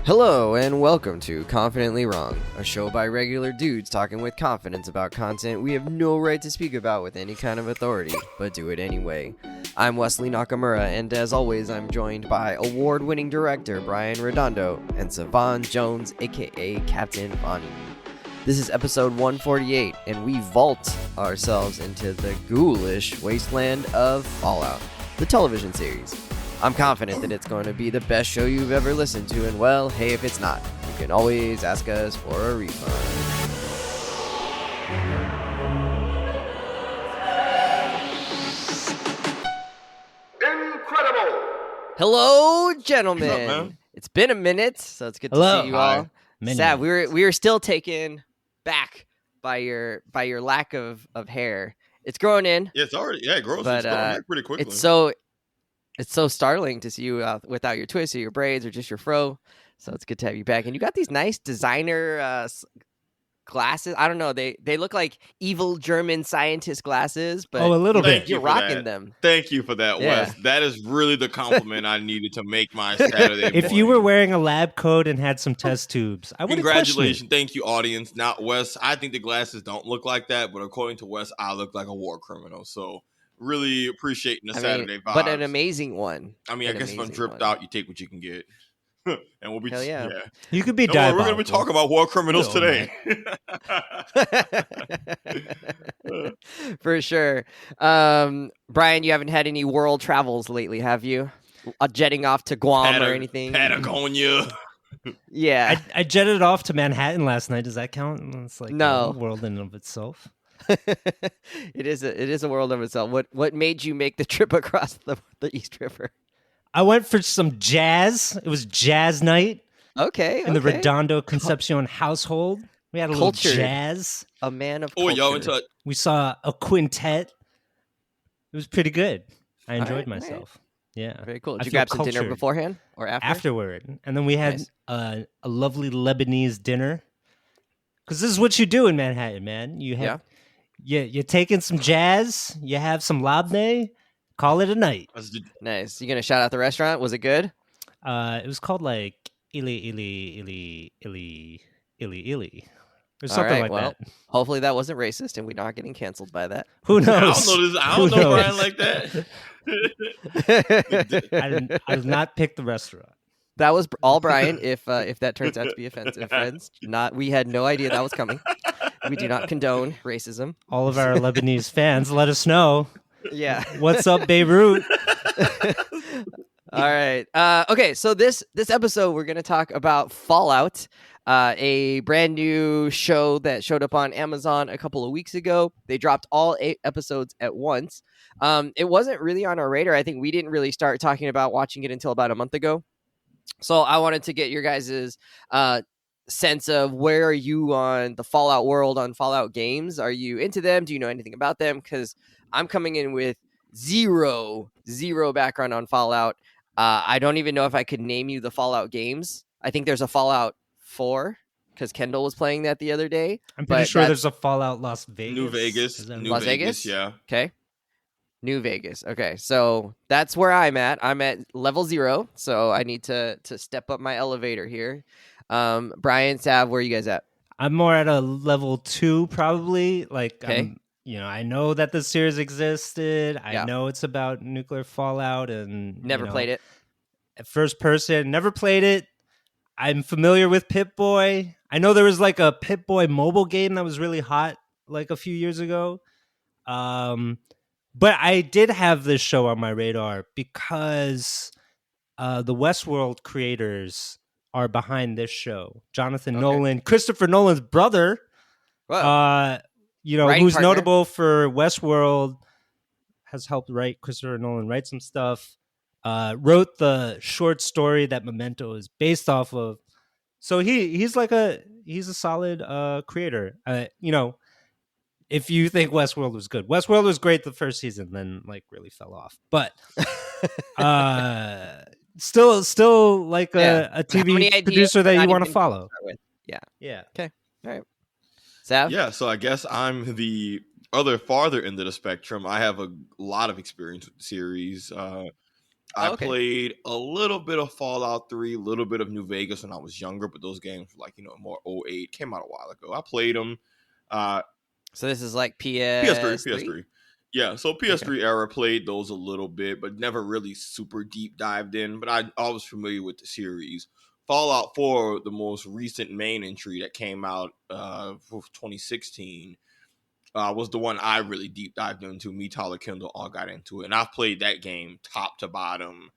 Hello and welcome to Confidently Wrong, a show by regular dudes talking with confidence about content we have no right to speak about with any kind of authority, but do it anyway. I'm Wesley Nakamura, and as always, I'm joined by award-winning director Brian Redondo and Savon Jones, aka Captain Bonnie. This is episode 148, and we vault ourselves into the ghoulish wasteland of Fallout, the television series. I'm confident that it's going to be the best show you've ever listened to, and well, hey, if it's not, you can always ask us for a refund. Incredible! Hello, gentlemen. What's up, man? It's been a minute, so it's good to Hello. see you all. Many Sad, minutes. we were still taken back by your lack of hair. It's growing in. Yeah, it's already it grows. But, It's going back pretty quickly. It's so startling to see you without your twists or your braids or just your fro. So it's good to have you back. And you got these nice designer glasses. I don't know. They look like evil German scientist glasses, but a little Thank bit. you you're for rocking that. them. Thank you for that, Yeah. Wes. That is really the compliment I needed to make my Saturday. If you were wearing a lab coat and had some test tubes, I would Congratulations. Thank you, audience. Not Wes. I think the glasses don't look like that, but according to Wes, I look like a war criminal. So really appreciating the Saturday vibes. But an amazing one. I An guess if I'm amazing dripped one. out, you take what you can get. And we'll be Hell yeah. You could be Don't worry, we're diabolical. going to be talking about war criminals Oh, today. For sure. Brian, you haven't had any world travels lately, have you? Jetting off to Guam or anything? Patagonia. Yeah. I jetted off to Manhattan last night. Does that count? It's like No. a world in and of itself. It is a world of itself. What made you make the trip across the East River? I went for some jazz. It was jazz night Okay. in the okay. Redondo Concepcion household. We had a little Cultured. jazz. A man of Oh, culture. y'all into We saw a quintet. It was pretty good. I enjoyed right, all right. myself. Yeah. Very cool. I Did you feel grab some dinner cultured. beforehand or after? Afterward. And then we had Nice. a lovely Lebanese dinner. Because this is what you do in Manhattan, man. You have you're taking some jazz, you have some labne, call it a night. Nice. You gonna shout out the restaurant? Was it good? It was called like Ili or All something right, like well, that. Hopefully that wasn't racist and we're not getting canceled by that. Who I knows? don't know this. I Who don't know knows? Brian like that. I did not pick the restaurant. That was all Brian. If that turns out to be offensive, friends, we had no idea that was coming. We do not condone racism. All of our Lebanese fans, let us know. Yeah. What's up, Beirut? All right. Okay. So this episode, we're going to talk about Fallout, a brand new show that showed up on Amazon a couple of weeks ago. They dropped all 8 episodes at once. It wasn't really on our radar. I think we didn't really start talking about watching it until about a month ago. So I wanted to get your guys' sense of where are you on the Fallout world, on Fallout games? Are you into them? Do you know anything about them? Because I'm coming in with zero background on Fallout. I don't even know if I could name you the Fallout games. I think there's a Fallout 4 because Kendall was playing that the other day. I'm pretty But sure that's- there's a Fallout Las Vegas. New Vegas. Is that New Las Vegas, Vegas? yeah. Okay. New Vegas. Okay. So that's where I'm at. I'm at level 0. So I need to step up my elevator here. Brian, Sav, where are you guys at? I'm more at a level 2, probably. Like, Okay. I know that the series existed. I Yeah. know it's about nuclear fallout and Never played it. First person, never played it. I'm familiar with Pip-Boy. I know there was like a Pip-Boy mobile game that was really hot like a few years ago. But I did have this show on my radar because the Westworld creators are behind this show. Jonathan Okay. Nolan, Christopher Nolan's brother, Whoa. Writing who's partner. notable for Westworld, has helped write Christopher Nolan write some stuff. Wrote the short story that Memento is based off of. So he's a solid creator. If you think Westworld was good, Westworld was great the first season, then like really fell off. But still like Yeah. a How many TV ideas producer are that not you want to even- follow. Yeah. Yeah. Sav? Yeah, so I guess I'm the other farther end of the spectrum. I have a lot of experience with the series. I Okay. played a little bit of Fallout 3, a little bit of New Vegas when I was younger, but those games were like, more '08, came out a while ago. I played them. So this is like PS3, PS3? PS3. Yeah, so PS3 era, played those a little bit, but never really super deep dived in. But I was familiar with the series. Fallout 4, the most recent main entry that came out 2016, was the one I really deep dived into. Me, Tyler Kendall, all got into it. And I've played that game top to bottom.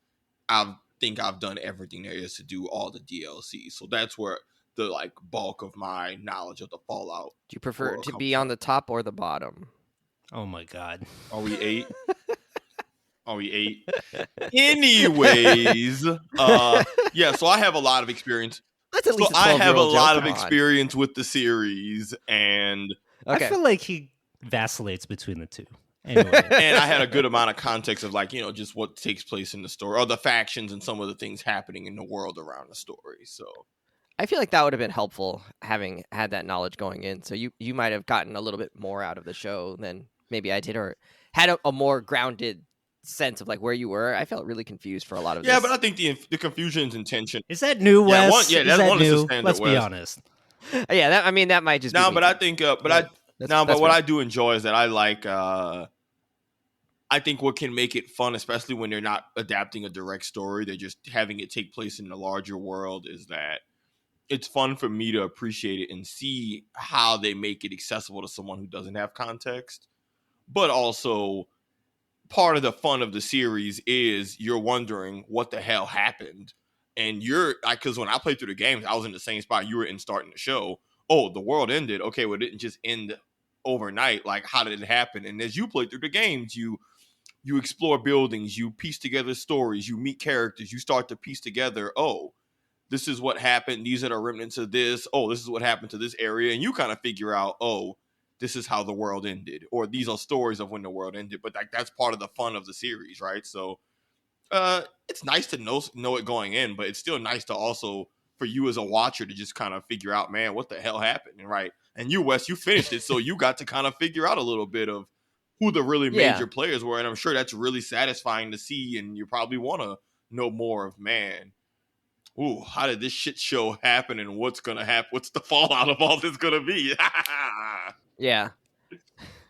I think I've done everything there is to do, all the DLC. So that's where the like bulk of my knowledge of the Fallout. Do you prefer to be on the top or the bottom? Oh my God. Are we 8? Are we 8? Anyways, yeah, so I have a lot of experience. That's at least so I have a lot of joke. experience with the series, and Okay. I feel like he vacillates between the two. Anyway. and I had a good amount of context of like, just what takes place in the story, or the factions and some of the things happening in the world around the story. So I feel like that would have been helpful having had that knowledge going in. So you might have gotten a little bit more out of the show than maybe I did, or had a more grounded sense of like where you were. I felt really confused for a lot of this. Yeah, but I think the confusion's intention. Is that new, Wes? Yeah, that's one is the standard. Let's be honest. Yeah, that might just be but I think, but what I do enjoy is that I like. I think what can make it fun, especially when they're not adapting a direct story, they're just having it take place in the larger world, is that it's fun for me to appreciate it and see how they make it accessible to someone who doesn't have context. But also, part of the fun of the series is you're wondering what the hell happened. And because when I played through the games, I was in the same spot you were in starting the show. Oh, the world ended. Okay, well, it didn't just end overnight. Like, how did it happen? And as you play through the games, you explore buildings, you piece together stories, you meet characters, you start to piece together, oh, this is what happened. These are the remnants of this. Oh, this is what happened to this area. And you kind of figure out, oh, this is how the world ended. Or these are stories of when the world ended. But that's part of the fun of the series, right? So it's nice to know it going in, but it's still nice to also, for you as a watcher, to just kind of figure out, man, what the hell happened, right? And you, Wes, you finished it, so you got to kind of figure out a little bit of who the really major players were, and I'm sure that's really satisfying to see, and you probably want to know more of, man, ooh, how did this shit show happen, and what's gonna happen? What's the fallout of all this gonna be? Yeah,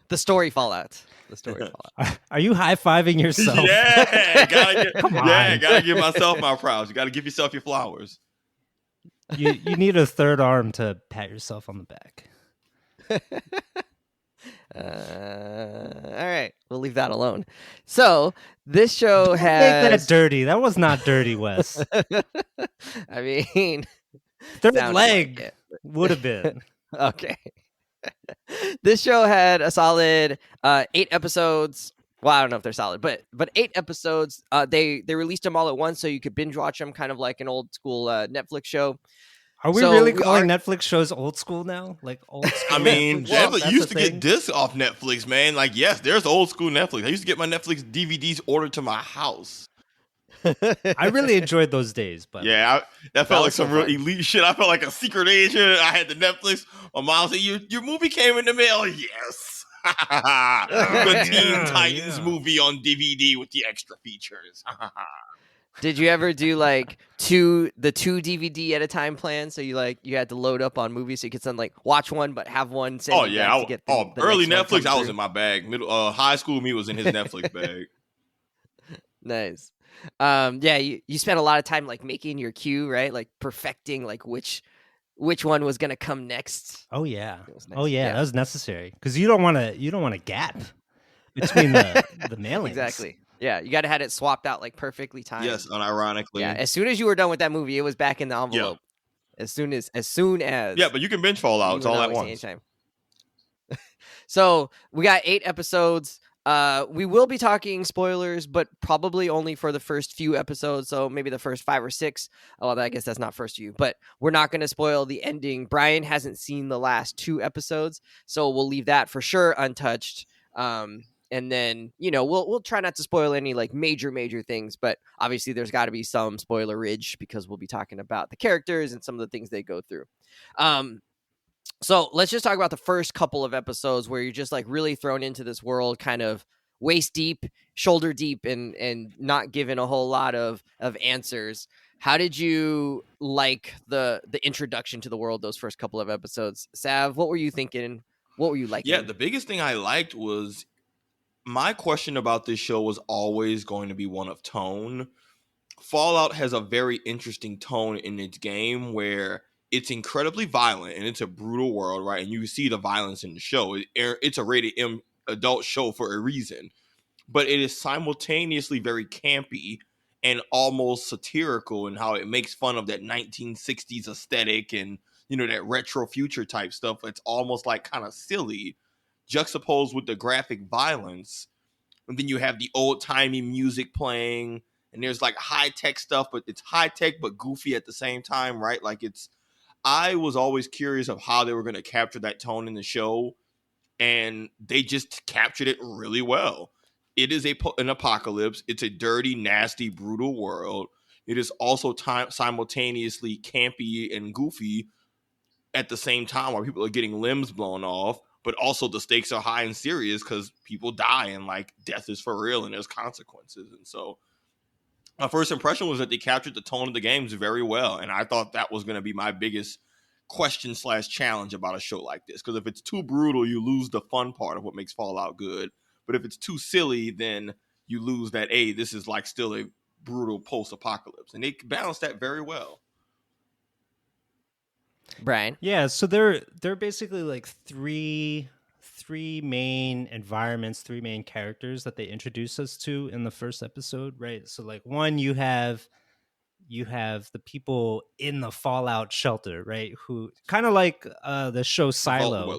the story fallout. The story fallout. Are you high-fiving yourself? Yeah, Come on. Gotta give myself my props. You gotta give yourself your flowers. You need a third arm to pat yourself on the back. All right, we'll leave that alone. So this show has make that dirty. That was not dirty, Wes. I mean, third leg would have been. Okay. This show had a solid 8 episodes. Well, I don't know if they're solid, but 8 episodes. They released them all at once, so you could binge watch them, kind of like an old school Netflix show. Are we really calling Netflix shows old school now? Like old school? I mean, Netflix used to get discs off Netflix, man. Like, yes, there's old school Netflix. I used to get my Netflix DVDs ordered to my house. I really enjoyed those days, but yeah, that felt like some real elite shit. I felt like a secret agent. I had the Netflix. My mom said, "Your movie came in the mail." Yes, the Teen Titans movie on DVD with the extra features. Did you ever do like the 2 DVD at a time plan? So you had to load up on movies so you could send like watch one but have one. Oh yeah, early Netflix. I was in my bag. High school me was in his Netflix bag. Nice. Yeah, you spent a lot of time like making your queue, right? Like perfecting like which one was gonna come next. Oh yeah, nice. That was necessary because you don't want a gap between the mailings. Exactly. Yeah, you got to have it swapped out like perfectly timed. Yes, unironically. Yeah, as soon as you were done with that movie, it was back in the envelope. Yeah. As soon as. Yeah, but you can binge Fallout all at once. So we got 8 episodes. We will be talking spoilers, but probably only for the first few episodes. So maybe the first 5 or 6. Well, I guess that's not first few, but we're not going to spoil the ending. Brian hasn't seen the last 2 episodes, so we'll leave that for sure untouched. And then, we'll try not to spoil any like major things, but obviously there's got to be some spoilerage because we'll be talking about the characters and some of the things they go through. So let's just talk about the first couple of episodes where you're just like really thrown into this world, kind of waist deep, shoulder deep, and not given a whole lot of answers. How did you like the introduction to the world, those first couple of episodes? Sav, what were you thinking? What were you liking? Yeah, the biggest thing I liked was, my question about this show was always going to be one of tone. Fallout has a very interesting tone in its game where it's incredibly violent and it's a brutal world, right? And you see the violence in the show. It's a rated M adult show for a reason, but it is simultaneously very campy and almost satirical in how it makes fun of that 1960s aesthetic and, you know, that retro future type stuff. It's almost like kind of silly, juxtaposed with the graphic violence. And then you have the old timey music playing, and there's like high tech stuff, but it's high tech but goofy at the same time, right? Like I was always curious of how they were going to capture that tone in the show, and they just captured it really well. It is an apocalypse. It's a dirty, nasty, brutal world. It is also simultaneously campy and goofy at the same time, while people are getting limbs blown off, but also the stakes are high and serious because people die and like death is for real and there's consequences. And so my first impression was that they captured the tone of the games very well, and I thought that was going to be my biggest question / challenge about a show like this, because if it's too brutal, you lose the fun part of what makes Fallout good. But if it's too silly, then you lose that, hey, this is like still a brutal post-apocalypse, and they balanced that very well. Brian? Yeah, so they're basically like three main environments, three main characters that they introduce us to in the first episode, right? So like one, you have the people in the Fallout shelter, right? Who kind of like the show Silo.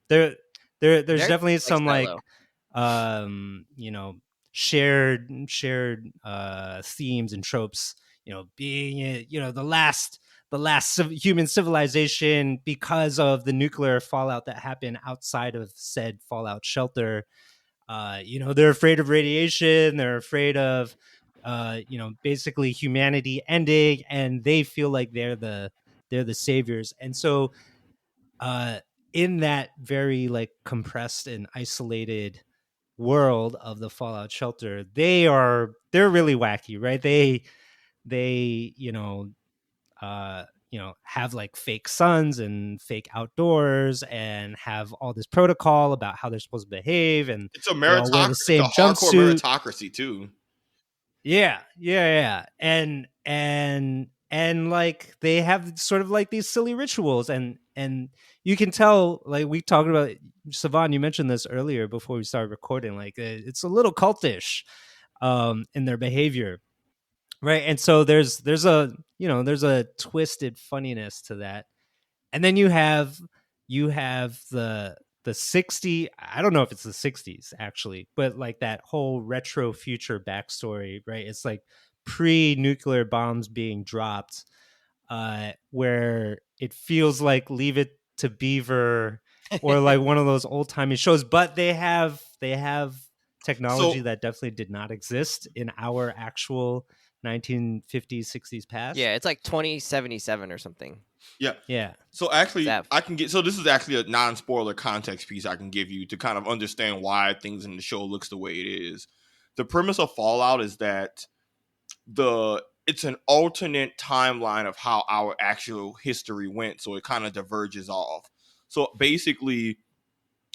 There's definitely some Silo. you know, shared themes and tropes, you know, being, you know, the last human civilization because of the nuclear fallout that happened outside of said Fallout shelter. You know, they're afraid of radiation, they're afraid of you know, basically humanity ending, and they feel like they're the saviors. And so in that very like compressed and isolated world of the Fallout shelter, they're really wacky, right? They you know, have like fake suns and fake outdoors and have all this protocol about how they're supposed to behave, and it's a they all wear the same it's a hardcore jumpsuit. meritocracy too. Yeah. And like they have sort of like these silly rituals, and you can tell, like we talked about, Savon, you mentioned this earlier before we started recording, like it's a little cultish in their behavior, right? And so there's a, you know, there's a twisted funniness to that. And then you have the 60, I don't know if it's the 60s actually, but like that whole retro future backstory, right? It's like pre-nuclear bombs being dropped, where it feels like Leave It to Beaver or like one of those old timey shows, but they have technology that definitely did not exist in our actual 1950s 60s past. Yeah, it's like 2077 or something. Yeah. So actually, I can get, so this is actually a non-spoiler context piece I can give you to kind of understand why things in the show looks the way it is. The premise of Fallout is that it's an alternate timeline of how our actual history went, so it kind of diverges off. So basically,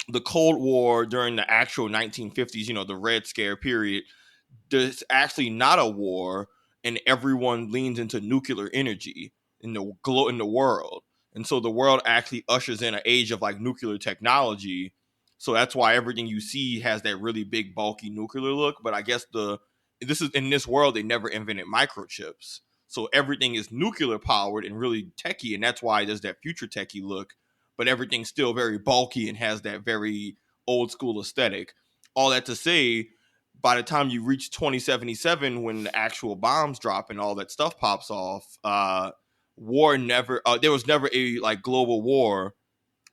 the Cold War during the actual 1950s, you know, the Red Scare period, there's actually not a war, and everyone leans into nuclear energy in the world. And so the world actually ushers in an age of like nuclear technology. So that's why everything you see has that really big, bulky nuclear look. But I guess this is in this world, they never invented microchips. So everything is nuclear powered and really techie. And that's why there's that future techie look. But everything's still very bulky and has that very old school aesthetic. All that to say, by the time you reach 2077, when the actual bombs drop and all that stuff pops off, there was never a like global war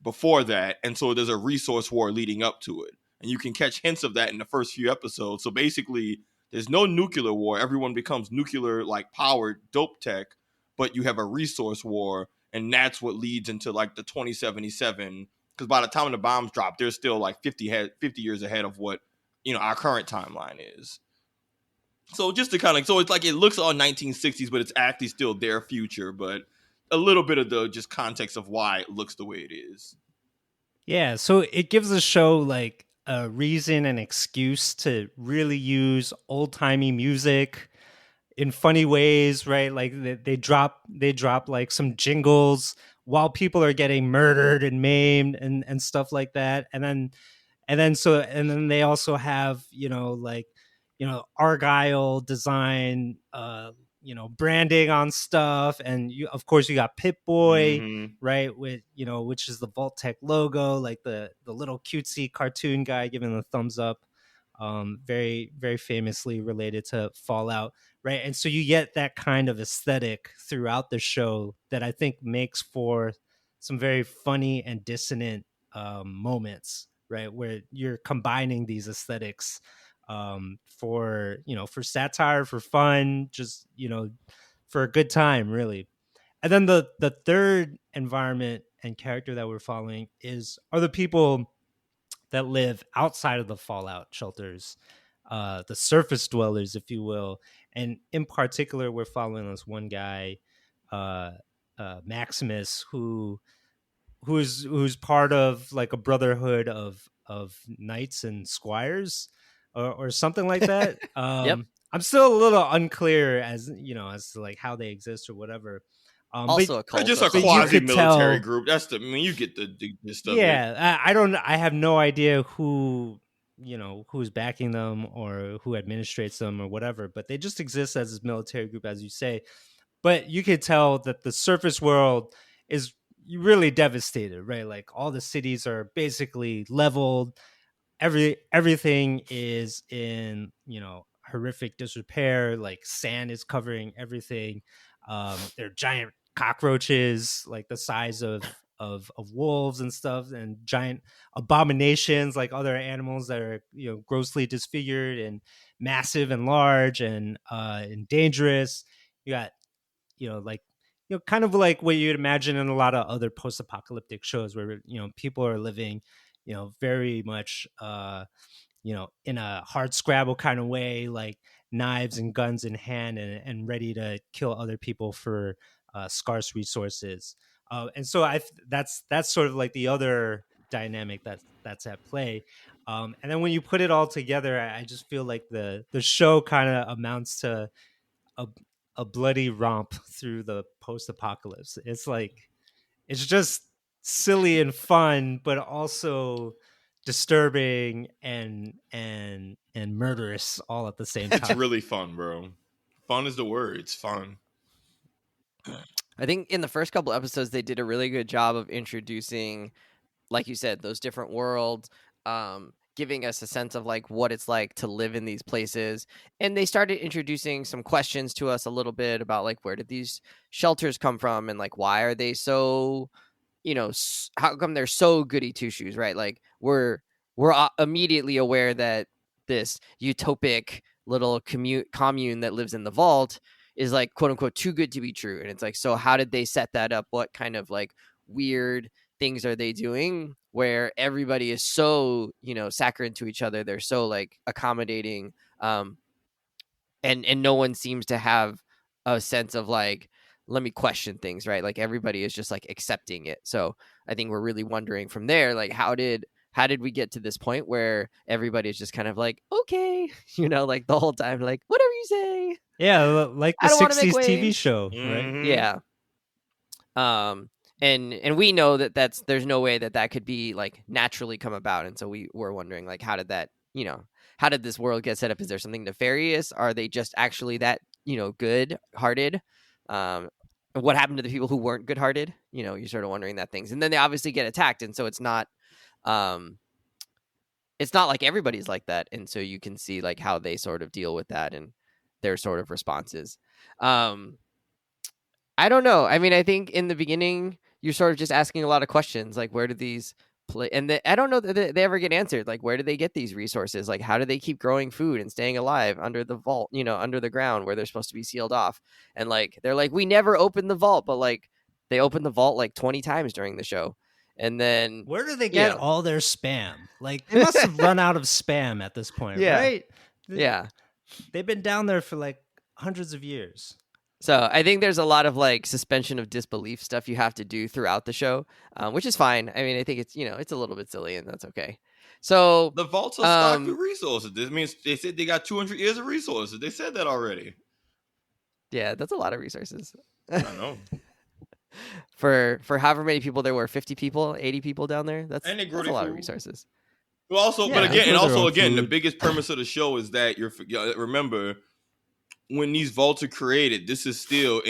before that, and so there's a resource war leading up to it, and you can catch hints of that in the first few episodes. So basically, there's no nuclear war; everyone becomes nuclear like powered dope tech, but you have a resource war, and that's what leads into like the 2077. Because by the time the bombs drop, they're still like 50 years ahead of what our current timeline is. So just to kind of, so it's like it looks all 1960s, but it's actually still their future. But a little bit of the just context of why it looks the way it is. Yeah, so it gives the show like a reason and excuse to really use old timey music in funny ways, right? Like they drop like some jingles while people are getting murdered and maimed and stuff like that, and then they also have like Argyle design branding on stuff, and of course you got Pit Boy, Mm-hmm. right, with which is the Vault Tech logo, like the little cutesy cartoon guy giving the thumbs up, very very famously related to Fallout, right? And so you get that kind of aesthetic throughout the show that I think makes for some very funny and dissonant moments, right, where you're combining these aesthetics for for satire, for fun, just for a good time, really. And then the third environment and character that we're following are the people that live outside of the fallout shelters, the surface dwellers, if you will. And in particular, we're following this one guy, uh, Maximus, who's part of like a brotherhood of knights and squires, or something like that. Yep. I'm still a little unclear as to like how they exist or whatever. Also a cult. Just a of some you sort. quasi could military tell- group. You get the gist of it. Yeah, I have no idea who's backing them or who administrates them or whatever, but they just exist as this military group, as you say. But you could tell that the surface world is really devastated, right? Like all the cities are basically leveled. Everything is in horrific disrepair. Like sand is covering everything. There are giant cockroaches like the size of wolves and stuff, and giant abominations like other animals that are grossly disfigured and massive and large and dangerous. You got like kind of like what you'd imagine in a lot of other post-apocalyptic shows where people are living very much in a hard scrabble kind of way, like knives and guns in hand, and ready to kill other people for scarce resources. And so that's sort of like the other dynamic that's at play. And then when you put it all together, I just feel like the show kind of amounts to a a bloody romp through the post-apocalypse. It's like it's just silly and fun, but also disturbing and murderous all at the same time. It's really fun, bro. Fun is the word. It's fun. I think in the first couple episodes they did a really good job of introducing, like you said, those different worlds, giving us a sense of like what it's like to live in these places. And they started introducing some questions to us a little bit about like, where did these shelters come from, and like why are they so, how come they're so goody two shoes, right? Like we're immediately aware that this utopic little commune that lives in the vault is like quote unquote too good to be true. And it's like, so how did they set that up? What kind of like weird things are they doing where everybody is so saccharine to each other, they're so like accommodating, and no one seems to have a sense of like, let me question things, right? Like everybody is just like accepting it. So I think we're really wondering from there, like how did we get to this point where everybody's just kind of like, okay, like the whole time, like whatever you say. Yeah, like the I don't wanna make 60s TV waves. show, right? Mhm. Yeah. And we know that there's no way that could be like naturally come about, and so we were wondering like, how did that, how did this world get set up? Is there something nefarious? Are they just actually that good hearted? What happened to the people who weren't good hearted? You're sort of wondering that things, and then they obviously get attacked, and so it's not like everybody's like that, and so you can see like how they sort of deal with that and their sort of responses. I don't know. I mean, I think in the beginning you're sort of just asking a lot of questions, like where do these play? And I don't know that they ever get answered. Like, where do they get these resources? Like, how do they keep growing food and staying alive under the vault? Under the ground where they're supposed to be sealed off. And like they're like, we never opened the vault, but like they opened the vault like 20 times during the show. And then where do they get all their spam? Like, they must have run out of spam at this point, right? Yeah. They've been down there for like hundreds of years. So I think there's a lot of like suspension of disbelief stuff you have to do throughout the show, which is fine. I mean, I think it's, it's a little bit silly, and that's okay. So the vaults are stocked with resources. This means they said they got 200 years of resources. They said that already. Yeah, that's a lot of resources. I know. For however many people there were, 50 people, 80 people down there. That's a lot of resources. Well, also, but again, the biggest premise of the show is that remember, when these vaults are created, this is still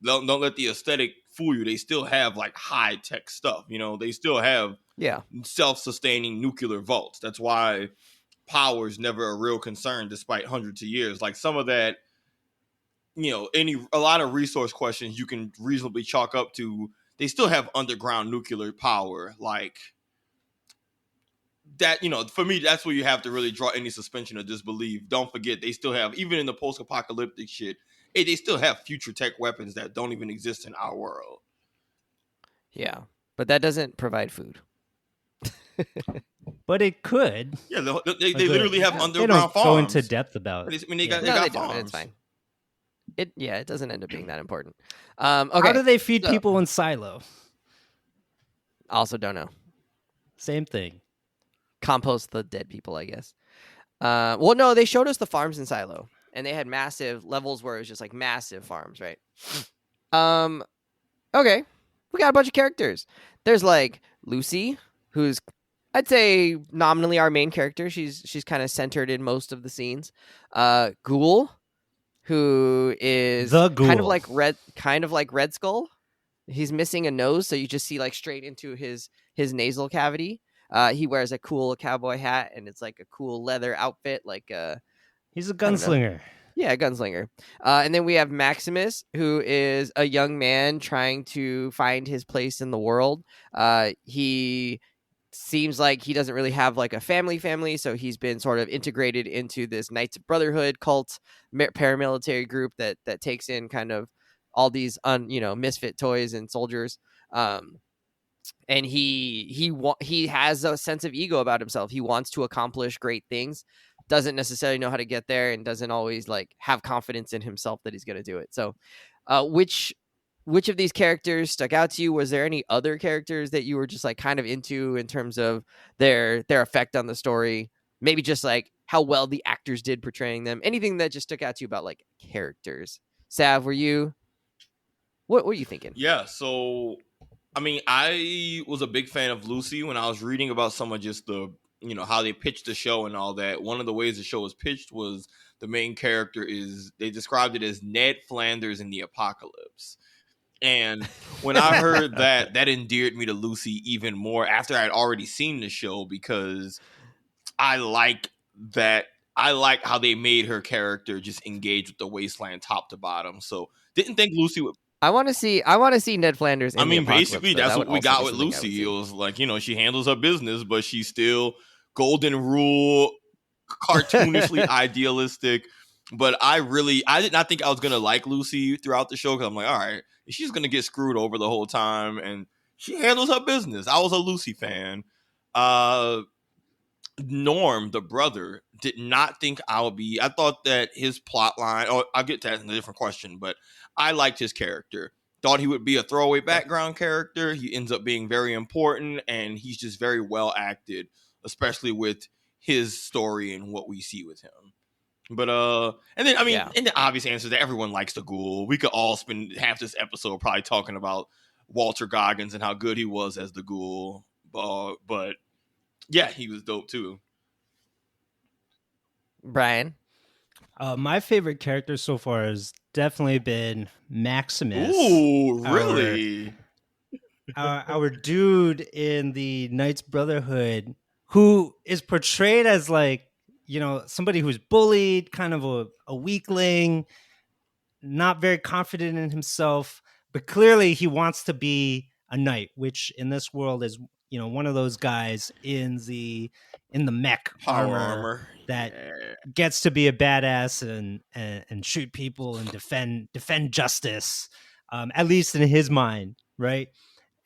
don't let the aesthetic fool you. They still have like high tech stuff. They still have self-sustaining nuclear vaults. That's why power is never a real concern, despite hundreds of years. Like some of that, a lot of resource questions you can reasonably chalk up to. They still have underground nuclear power, like. That, for me, that's where you have to really draw any suspension of disbelief. Don't forget, they still have, even in the post-apocalyptic shit, they still have future tech weapons that don't even exist in our world. Yeah, but that doesn't provide food. But it could. Yeah, they literally have underground they don't farms. Go into depth about it. I mean, they got farms. It's fine. It doesn't end up being that important. Okay. How do they feed people in Silo? Also don't know. Same thing. Compost the dead people, I guess. Well, no, they showed us the farms in Silo, and they had massive levels where it was just like massive farms, right? Okay, we got a bunch of characters. There's like Lucy, who's I'd say nominally our main character. She's kind of centered in most of the scenes. Ghoul, who is the Ghoul. kind of like Red Skull. He's missing a nose, so you just see like straight into his nasal cavity. He wears a cool cowboy hat, and it's like a cool leather outfit. He's a gunslinger. Yeah, a gunslinger. And then we have Maximus, who is a young man trying to find his place in the world. He seems like he doesn't really have like a family, so he's been sort of integrated into this Knights Brotherhood cult paramilitary group that takes in kind of all these misfit toys and soldiers. And he has a sense of ego about himself. He wants to accomplish great things, doesn't necessarily know how to get there, and doesn't always like have confidence in himself that he's going to do it. So, which of these characters stuck out to you? Was there any other characters that you were just like kind of into in terms of their effect on the story? Maybe just like how well the actors did portraying them. Anything that just stuck out to you about like characters? Sav, what were you thinking? Yeah, so I mean, I was a big fan of Lucy when I was reading about some of just the, how they pitched the show and all that. One of the ways the show was pitched was the main character they described it as Ned Flanders in the apocalypse. And when I heard that endeared me to Lucy even more after I had already seen the show, because I like how they made her character just engage with the wasteland top to bottom. So didn't think Lucy would. I want to see Ned Flanders. Basically, that's what we got with Lucy. It was like, she handles her business, but she's still golden rule, cartoonishly idealistic. But I did not think I was gonna like Lucy throughout the show, because I'm like, all right, she's gonna get screwed over the whole time, and she handles her business. I was a Lucy fan. Norm, the brother, did not think I would be. I thought that his plot line, I'll get to that in a different question, but I liked his character. Thought he would be a throwaway background character. He ends up being very important, and he's just very well acted, especially with his story and what we see with him. But and then and the obvious answer is that everyone likes the Ghoul. We could all spend half this episode probably talking about Walter Goggins and how good he was as the Ghoul. But yeah, he was dope too. Brian? My favorite character so far has definitely been Maximus. Ooh, really? Our dude in the Knights Brotherhood, who is portrayed as like, somebody who's bullied, kind of a weakling, not very confident in himself, but clearly he wants to be a knight, which in this world is, one of those guys in the mech armor that gets to be a badass and shoot people and defend justice, at least in his mind, right?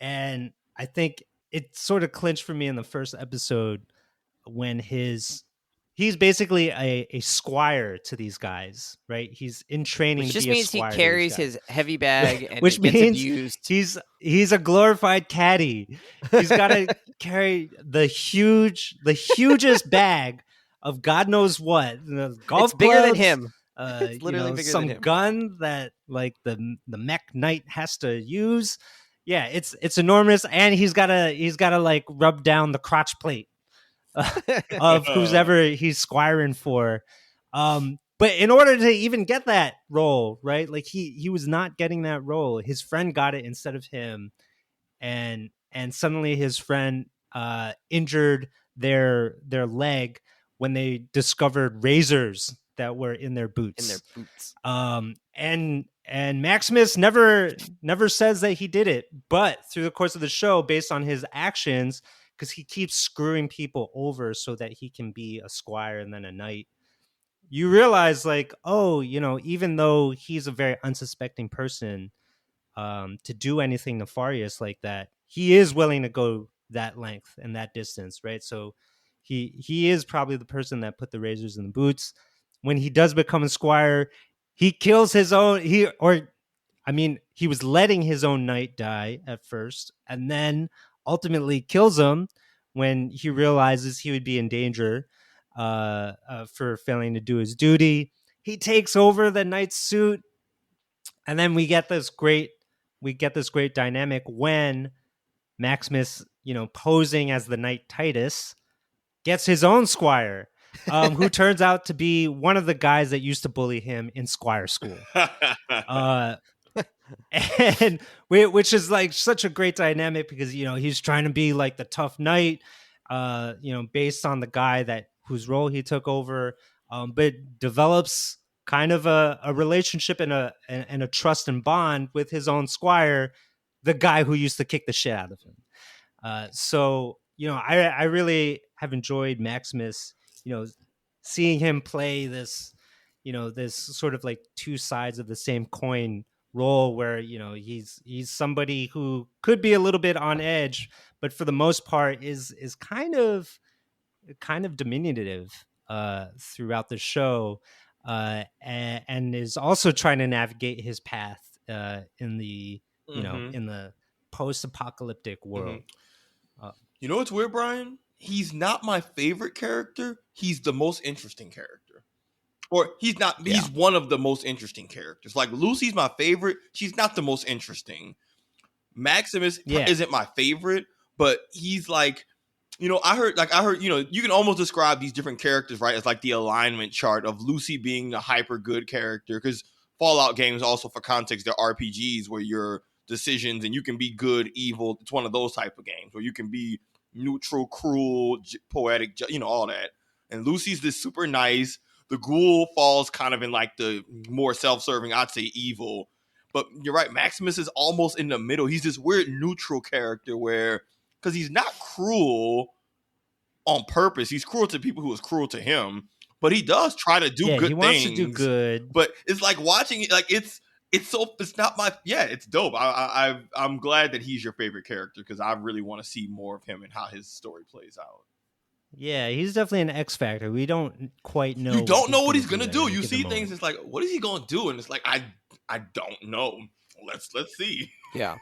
And I think it sort of clinched for me in the first episode when he's basically a squire to these guys, right? He's in training Which to just be a means he squire to these carries guys. his heavy bag and Which it gets means abused. he's a glorified caddy. He's got to carry the hugest bag of God knows what, golf It's bigger than clubs, him. It's literally bigger some than him. gun that like the mech knight has to use. Yeah, it's enormous, and he's gotta like rub down the crotch plate of who's ever he's squiring for. But in order to even get that role, right? Like he was not getting that role. His friend got it instead of him, and suddenly his friend injured their leg when they discovered razors that were in their boots. And Maximus never says that he did it, but through the course of the show, based on his actions, because he keeps screwing people over so that he can be a squire and then a knight, you realize like, oh, even though he's a very unsuspecting person, to do anything nefarious like that, he is willing to go that length and that distance, right? So he is probably the person that put the razors in the boots. When he does become a squire, he kills his own he was letting his own knight die at first, and then ultimately kills him when he realizes he would be in danger for failing to do his duty. He takes over the knight's suit, and then we get this great dynamic when Maximus, posing as the knight Titus, gets his own squire, who turns out to be one of the guys that used to bully him in squire school. And which is like such a great dynamic because he's trying to be like the tough knight, based on the guy whose role he took over, but develops kind of a relationship and a trust and bond with his own squire, the guy who used to kick the shit out of him. So I really have enjoyed Maximus, seeing him play this, this sort of like two sides of the same coin role where he's somebody who could be a little bit on edge, but for the most part is kind of diminutive throughout the show, and is also trying to navigate his path in the in the post-apocalyptic world. You know what's weird, Brian? He's not my favorite character. He's the most interesting character. Or he's not, he's one of the most interesting characters. Like Lucy's my favorite. She's not the most interesting. Maximus isn't my favorite, but he's like, I heard, you can almost describe these different characters, right, as like the alignment chart of Lucy being the hyper good character, because Fallout games also, for context, they're RPGs where your decisions and you can be good, evil. It's one of those type of games where you can be neutral, cruel, poetic, all that. And Lucy's this super nice. The ghoul falls kind of in like the more self-serving, I'd say evil. But you're right, Maximus is almost in the middle. He's this weird neutral character where, because he's not cruel on purpose. He's cruel to people who was cruel to him. But he does try to do good things. He wants to do good. But it's like watching it, like it's not my, it's dope. I'm glad that he's your favorite character because I really want to see more of him and how his story plays out. Yeah, he's definitely an X factor. We don't quite know. You don't know what he's gonna do. You see things, it's like, what is he gonna do? And it's like, I don't know. Let's see. Yeah,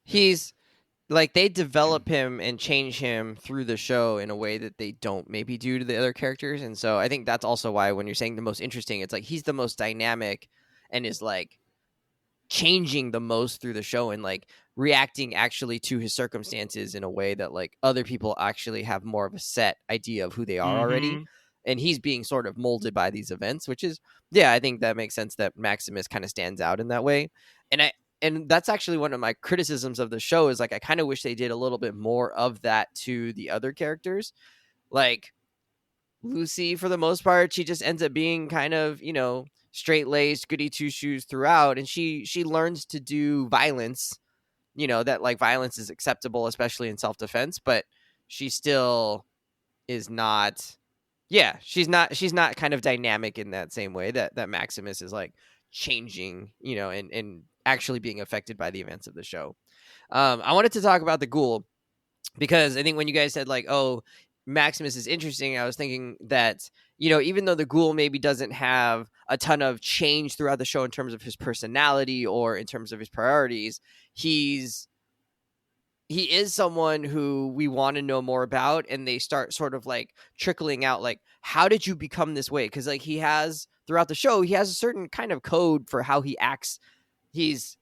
he's like, they develop him and change him through the show in a way that they don't maybe do to the other characters, and so I think that's also why when you're saying the most interesting, it's like he's the most dynamic and is like changing the most through the show and like reacting actually to his circumstances in a way that like other people actually have more of a set idea of who they are already, and he's being sort of molded by these events, which is, I think that makes sense that Maximus kind of stands out in that way. And that's actually one of my criticisms of the show is like, I kind of wish they did a little bit more of that to the other characters. Like Lucy, for the most part, she just ends up being kind of, straight-laced, goody two-shoes throughout, and she learns to do violence, that like violence is acceptable, especially in self-defense, but she still is not, she's not kind of dynamic in that same way that Maximus is like changing, and actually being affected by the events of the show. I wanted to talk about the ghoul. because I think when you guys said like, oh, Maximus is interesting, I was thinking that, you know, even though the ghoul maybe doesn't have a ton of change throughout the show in terms of his personality or in terms of his priorities, he is someone who we want to know more about, and they start sort of like trickling out like, how did you become this way? Because like he has throughout the show, he has a certain kind of code for how he acts. He's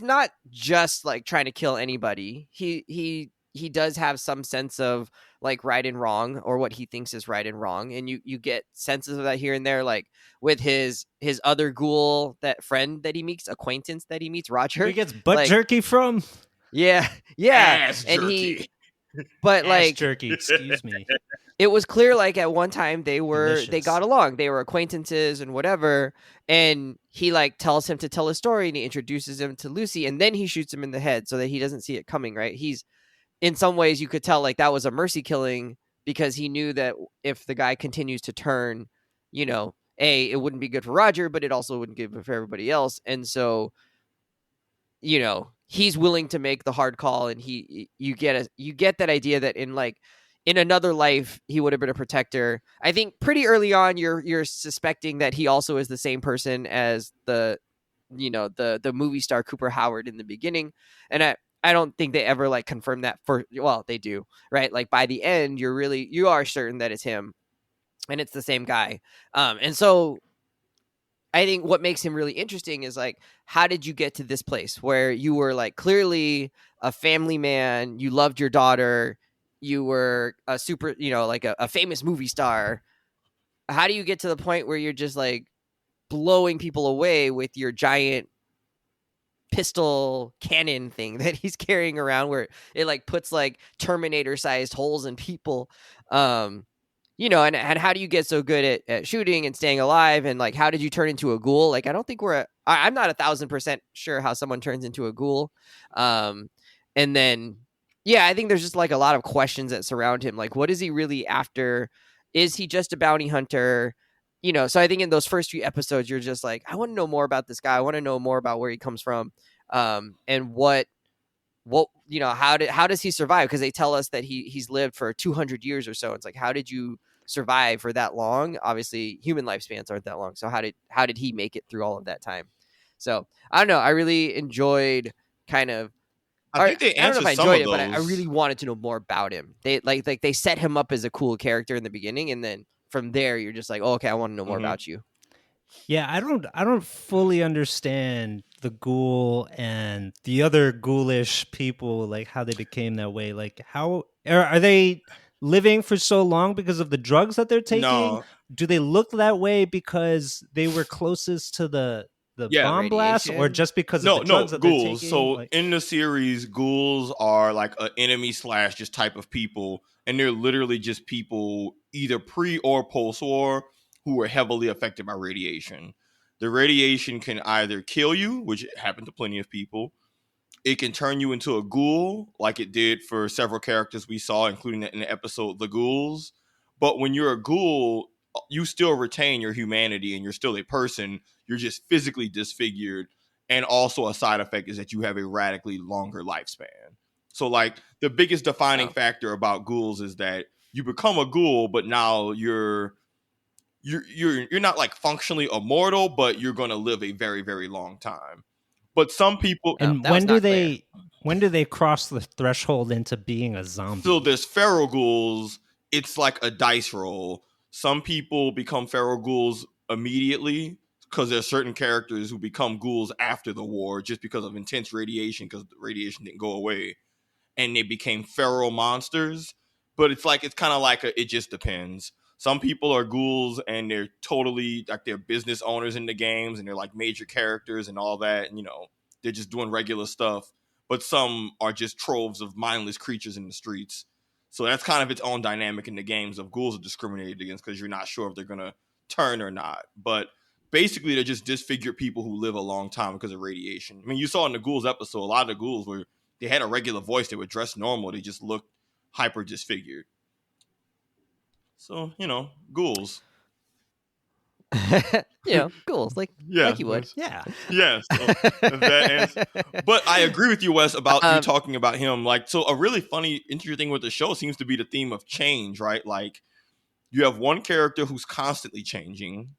not just like trying to kill anybody. He does have some sense of like right and wrong, or what he thinks is right and wrong, and you get senses of that here and there, like with his other ghoul, that friend that he meets, acquaintance that he meets, Roger, Where he gets butt like, jerky from? yeah, Ass and jerky. but Ass like jerky, excuse me. it was clear like at one time they Delicious. got along, they were acquaintances and whatever, and he like tells him to tell a story, and he introduces him to Lucy, and then he shoots him in the head so that he doesn't see it coming, right? He's, in some ways you could tell like that was a mercy killing, because he knew that if the guy continues to turn, you know, it wouldn't be good for Roger, but it also wouldn't be good for everybody else. And so, you know, he's willing to make the hard call, and you get that idea that in like in another life he would have been a protector. I think pretty early on you're suspecting that he also is the same person as the, you know, the movie star Cooper Howard in the beginning. And I don't think they ever like confirm that for, well, they do, right? Like by the end you are certain that it's him and it's the same guy. And so I think what makes him really interesting is like, how did you get to this place where you were like clearly a family man, you loved your daughter, you were a super, you know, like a famous movie star. How do you get to the point where you're just like blowing people away with your giant pistol cannon thing that he's carrying around, where it like puts like Terminator sized holes in people? You know, and how do you get so good at shooting and staying alive? And like, how did you turn into a ghoul? Like, I don't think I'm not 1,000% sure how someone turns into a ghoul. And then, yeah, I think there's just like a lot of questions that surround him. Like, what is he really after? Is he just a bounty hunter? You know, so I think in those first few episodes, you're just like, I want to know more about this guy. I want to know more about where he comes from. And what, you know, how does he survive? Because they tell us that he's lived for 200 years or so. It's like, how did you survive for that long? Obviously human lifespans aren't that long, so how did he make it through all of that time? So I don't know, I really enjoyed kind of, I think they I don't know answered if I some enjoyed of it, but I those. really wanted to know more about him. They like they set him up as a cool character in the beginning, and then from there you're just like, oh, okay, I want to know more about you. Yeah, I don't fully understand the ghoul and the other ghoulish people, like how they became that way. Like, how are they living for so long because of the drugs that they're taking? No. Do they look that way because they were closest to the Yeah. bomb blast, or Radiation. just because of the No, drugs that they're ghouls. taking? So Like, in the series, ghouls are like an enemy slash just type of people, and they're literally just people either pre or post war who were heavily affected by radiation. The radiation can either kill you, which happened to plenty of people. It can turn you into a ghoul, like it did for several characters we saw, including in the episode The Ghouls. But when you're a ghoul, you still retain your humanity and you're still a person. You're just physically disfigured. And also a side effect is that you have a radically longer lifespan. So like the biggest defining factor about ghouls is that you become a ghoul, but now you're not like functionally immortal, but you're going to live a very, very long time. But some people, and That was not clear. when do they cross the threshold into being a zombie? so there's feral ghouls. It's like a dice roll. Some people become feral ghouls immediately because there's certain characters who become ghouls after the war just because of intense radiation, because the radiation didn't go away, and they became feral monsters. But it's like, it's kind of like it just depends. Some people are ghouls and they're totally like, they're business owners in the games and they're like major characters and all that, and you know, they're just doing regular stuff. But some are just troves of mindless creatures in the streets. So that's kind of its own dynamic in the games of ghouls are discriminated against because you're not sure if they're gonna turn or not. But basically they're just disfigured people who live a long time because of radiation. I mean, you saw in the ghouls episode, a lot of the ghouls were, they had a regular voice, they were dressed normal, they just looked hyper disfigured. So, you know, ghouls. Ghouls like you would. Yeah. Yes, that answer. But I agree with you, Wes, about you talking about him. Like, so a really funny, interesting thing with the show seems to be the theme of change, right? Like, you have one character who's constantly changing,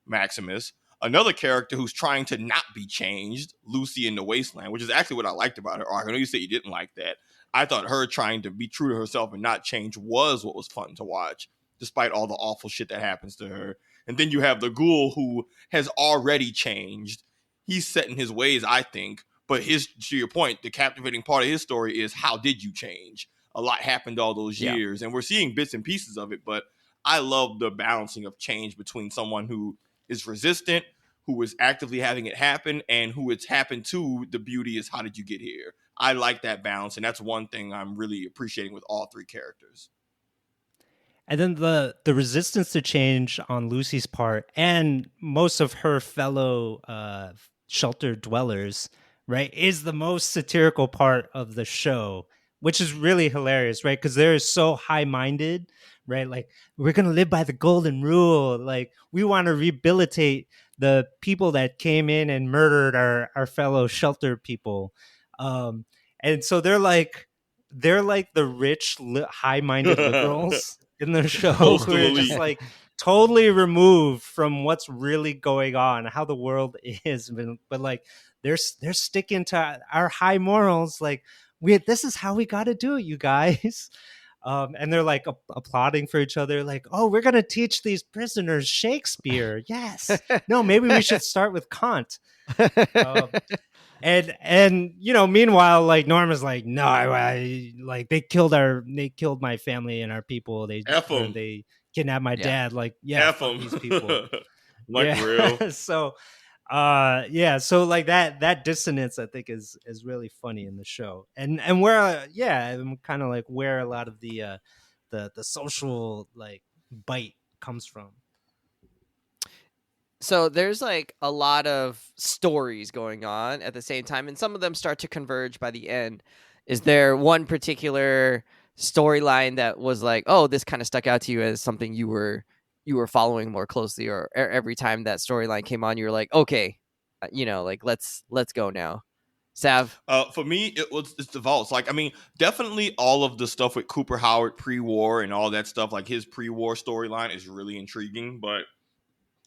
Maximus. Another character who's trying to not be changed, Lucy in the Wasteland, which is actually what I liked about her arc. I know you said you didn't like that. I thought her trying to be true to herself and not change was what was fun to watch, despite all the awful shit that happens to her. And then you have the ghoul who has already changed. He's set in his ways, I think. But to your point, the captivating part of his story is, how did you change? A lot happened all those years. And we're seeing bits and pieces of it. But I love the balancing of change between someone who is resistant, who is actively having it happen, and who it's happened to. The beauty is, how did you get here? I like that balance. And that's one thing I'm really appreciating with all three characters. And then the resistance to change on Lucy's part and most of her fellow shelter dwellers, right, is the most satirical part of the show, which is really hilarious, right? Because they're so high-minded, right? Like, we're going to live by the golden rule. Like, we want to rehabilitate the people that came in and murdered our fellow shelter people. And so they're like the rich, high-minded liberals in the show who are just like totally removed from what's really going on, how the world is. But like they're sticking to our high morals. Like, this is how we got to do it, you guys. And they're like applauding for each other, like, oh, we're gonna teach these prisoners Shakespeare. Yes. No, maybe we should start with Kant. And meanwhile, like, Norma's like, no, I like they killed my family and our people. They kidnapped my dad. Like, yeah, fuck these people. Like, real. So so like that dissonance, I think, is really funny in the show, and where I'm kind of like where a lot of the social like bite comes from. So there's like a lot of stories going on at the same time, and some of them start to converge by the end. Is there one particular storyline that was like, oh, this kind of stuck out to you as something you were following more closely, or every time that storyline came on, you were like, okay, like let's go now? Sav? For me, it's the vaults. Like, I mean, definitely all of the stuff with Cooper Howard pre-war and all that stuff, like his pre-war storyline is really intriguing, but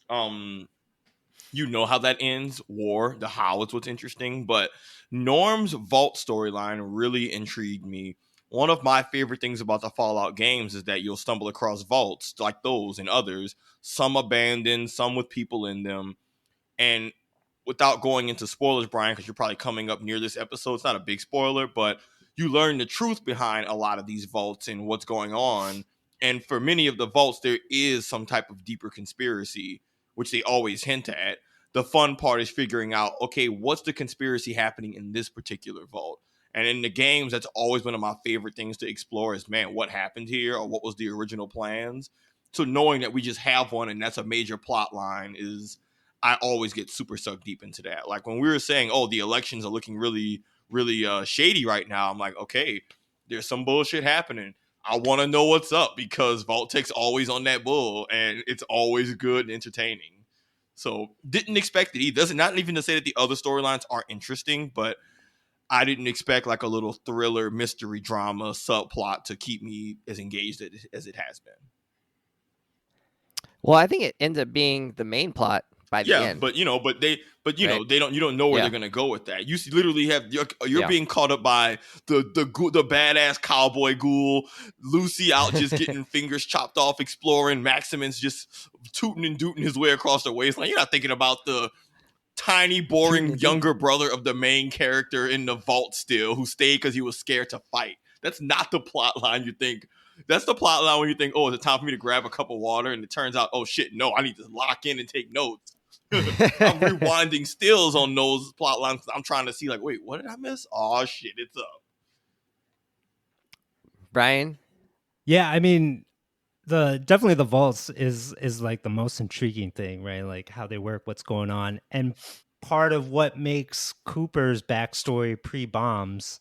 how that ends. War, the how is what's interesting, but Norm's vault storyline really intrigued me. One of my favorite things about the Fallout games is that you'll stumble across vaults like those and others, some abandoned, some with people in them. And without going into spoilers, Brian, because you're probably coming up near this episode, it's not a big spoiler, but you learn the truth behind a lot of these vaults and what's going on. And for many of the vaults, there is some type of deeper conspiracy, which they always hint at. The fun part is figuring out, okay, what's the conspiracy happening in this particular vault? And in the games, that's always one of my favorite things to explore is, man, what happened here, or what was the original plans? So knowing that we just have one and that's a major plot line is, I always get super sucked deep into that. Like when we were saying, oh, the elections are looking really, really shady right now, I'm like, okay, there's some bullshit happening. I want to know what's up because Vault-Tech's always on that bull and it's always good and entertaining. So didn't expect it either. Doesn't, not even to say that the other storylines aren't interesting, but I didn't expect like a little thriller, mystery drama subplot to keep me as engaged as it has been. Well, I think it ends up being the main plot by the end. But you don't know where they're gonna go with that. You literally have you're being caught up by the badass cowboy ghoul, Lucy out just getting fingers chopped off exploring, Maximus just tooting and dooting his way across the wasteland. You're not thinking about the tiny, boring younger brother of the main character in the vault still, who stayed because he was scared to fight. That's not the plot line you think. That's the plot line when you think, oh, is it time for me to grab a cup of water? And it turns out, oh shit, no, I need to lock in and take notes. I'm rewinding stills on those plot lines. I'm trying to see, like, wait, what did I miss? Oh shit, it's up. Brian? Yeah, I mean, definitely the vaults is like the most intriguing thing, right? Like how they work, what's going on, and part of what makes Cooper's backstory pre-bombs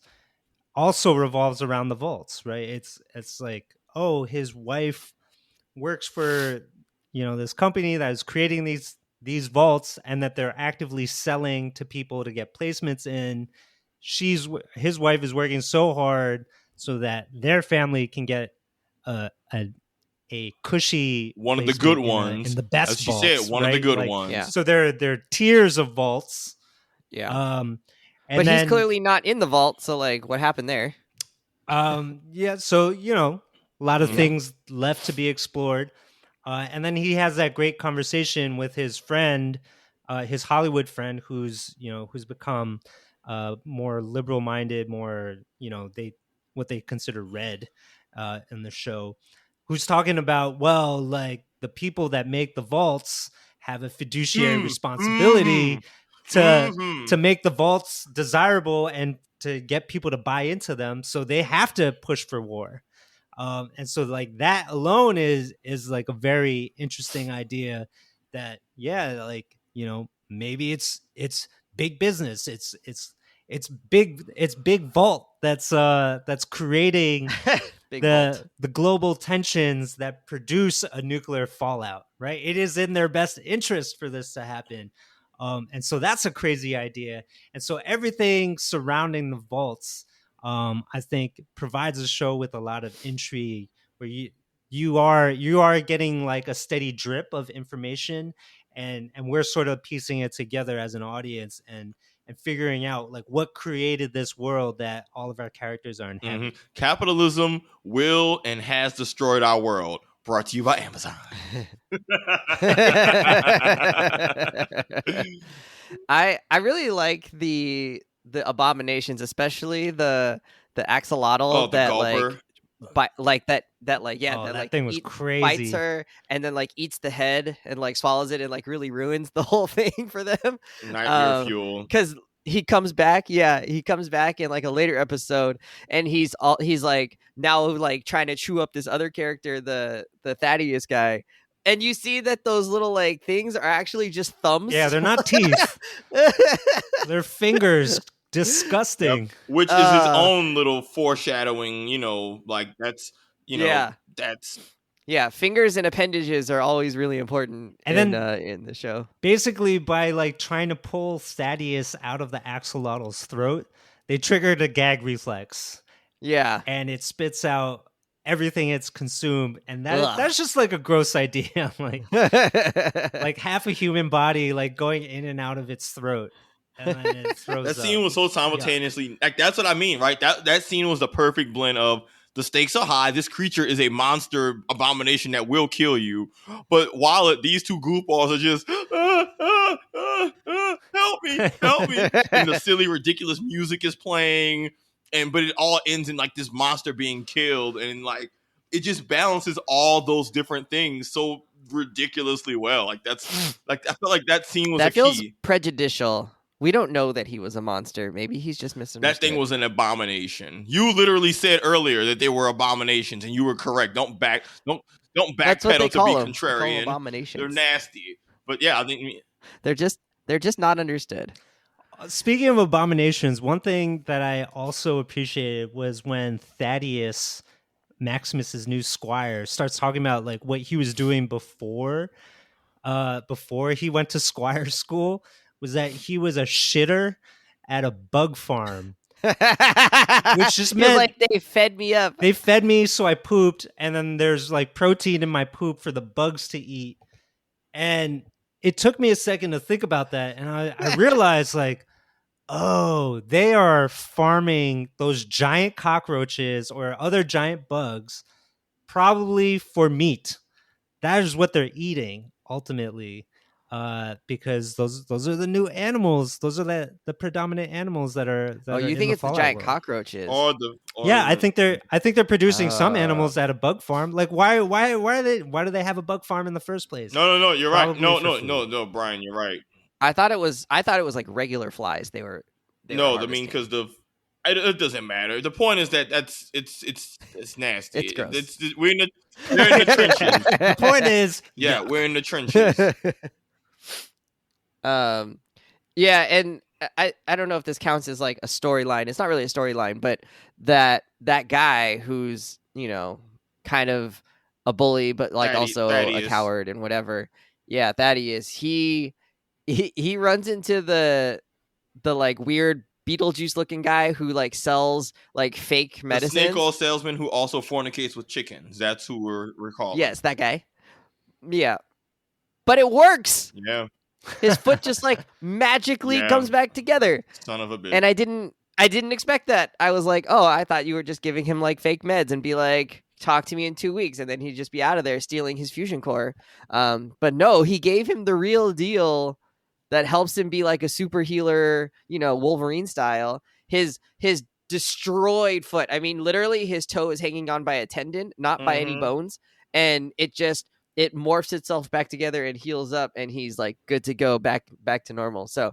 also revolves around the vaults, right? It's like, oh, his wife works for this company that is creating these vaults, and that they're actively selling to people to get placements in. His wife is working so hard so that their family can get a cushy one of the good placement ones in the best as she vaults, said, one right? of the good Like, ones. Yeah. so they're tiers of vaults. Yeah. And but then, he's clearly not in the vault, so like what happened there? yeah, so a lot of things left to be explored. And then he has that great conversation with his friend, his Hollywood friend, who's become more liberal minded, more what they consider red in the show, who's talking about, well, like, the people that make the vaults have a fiduciary responsibility to make the vaults desirable and to get people to buy into them, so they have to push for war. And so, like, that alone is like a very interesting idea. That, yeah, like, maybe it's big business. It's big vault that's creating the global tensions that produce a nuclear fallout. Right? It is in their best interest for this to happen. And so that's a crazy idea. And so everything surrounding the vaults, I think, provides a show with a lot of intrigue, where you are getting like a steady drip of information, and we're sort of piecing it together as an audience, and figuring out, like, what created this world that all of our characters are inhabiting. Capitalism will and has destroyed our world. Brought to you by Amazon. I really like the abominations, especially the axolotl the that gulper. That thing was crazy. Bites her and then like eats the head and like swallows it and like really ruins the whole thing for them. Nightmare fuel. Because he comes back in like a later episode, and he's like now like trying to chew up this other character, the Thaddeus guy. And you see that those little like things are actually just thumbs. Yeah, they're not teeth. They're fingers. Disgusting. Yep. Which is his own little foreshadowing, like that's, that's. Yeah, fingers and appendages are always really important in the show. Basically, by like trying to pull Thaddeus out of the axolotl's throat, they triggered a gag reflex. Yeah. And it spits out everything it's consumed, and that's just like a gross idea. like half a human body like going in and out of its throat, and then it throws that scene was so simultaneously like, that's what I mean, right? That scene was the perfect blend of the stakes are high, this creature is a monster abomination that will kill you, but while these two goofballs are just help me, and the silly ridiculous music is playing, but it all ends in like this monster being killed, and like it just balances all those different things so ridiculously well. Like that's like I feel like that scene was that feels key. Prejudicial. We don't know that he was a monster. Maybe he's just misunderstood. That thing was an abomination. You literally said earlier that they were abominations, and you were correct. Don't backpedal to be contrarian. Abominations. They're nasty, but yeah, I think they're just not understood. Speaking of abominations, one thing that I also appreciated was when Thaddeus, Maximus's new squire, starts talking about like what he was doing before he went to squire school, was that he was a shitter at a bug farm. Which just meant like they fed me up. They fed me, so I pooped, and then there's like protein in my poop for the bugs to eat. And it took me a second to think about that, and I realized like, oh, they are farming those giant cockroaches or other giant bugs, probably for meat. That is what they're eating ultimately, because those are the new animals. Those are the predominant animals that are. You think it's the giant world. Cockroaches? I think they're producing some animals at a bug farm. Like why do they have a bug farm in the first place? No, you're probably right. No, Brian, you're right. I thought it was like regular flies. They were because it doesn't matter. The point is that it's nasty. It's gross. They're in the trenches. The point is, we're in the trenches. Yeah, and I don't know if this counts as like a storyline. It's not really a storyline, but that guy who's kind of a bully, but like also a Thaddeus. coward and whatever. Yeah, Thaddeus. He runs into the like weird Beetlejuice looking guy who like sells like fake medicines. The snake oil salesman who also fornicates with chickens. That's who we're calling. Yes, that guy. Yeah. But it works. Yeah. His foot just like magically comes back together. Son of a bitch. And I didn't expect that. I was like, oh, I thought you were just giving him like fake meds and be like, talk to me in 2 weeks, and then he'd just be out of there stealing his fusion core. But no, he gave him the real deal that helps him be like a super healer, Wolverine style. His destroyed foot. I mean, literally his toe is hanging on by a tendon, not by any bones. And it morphs itself back together and heals up, and he's like good to go, back to normal. So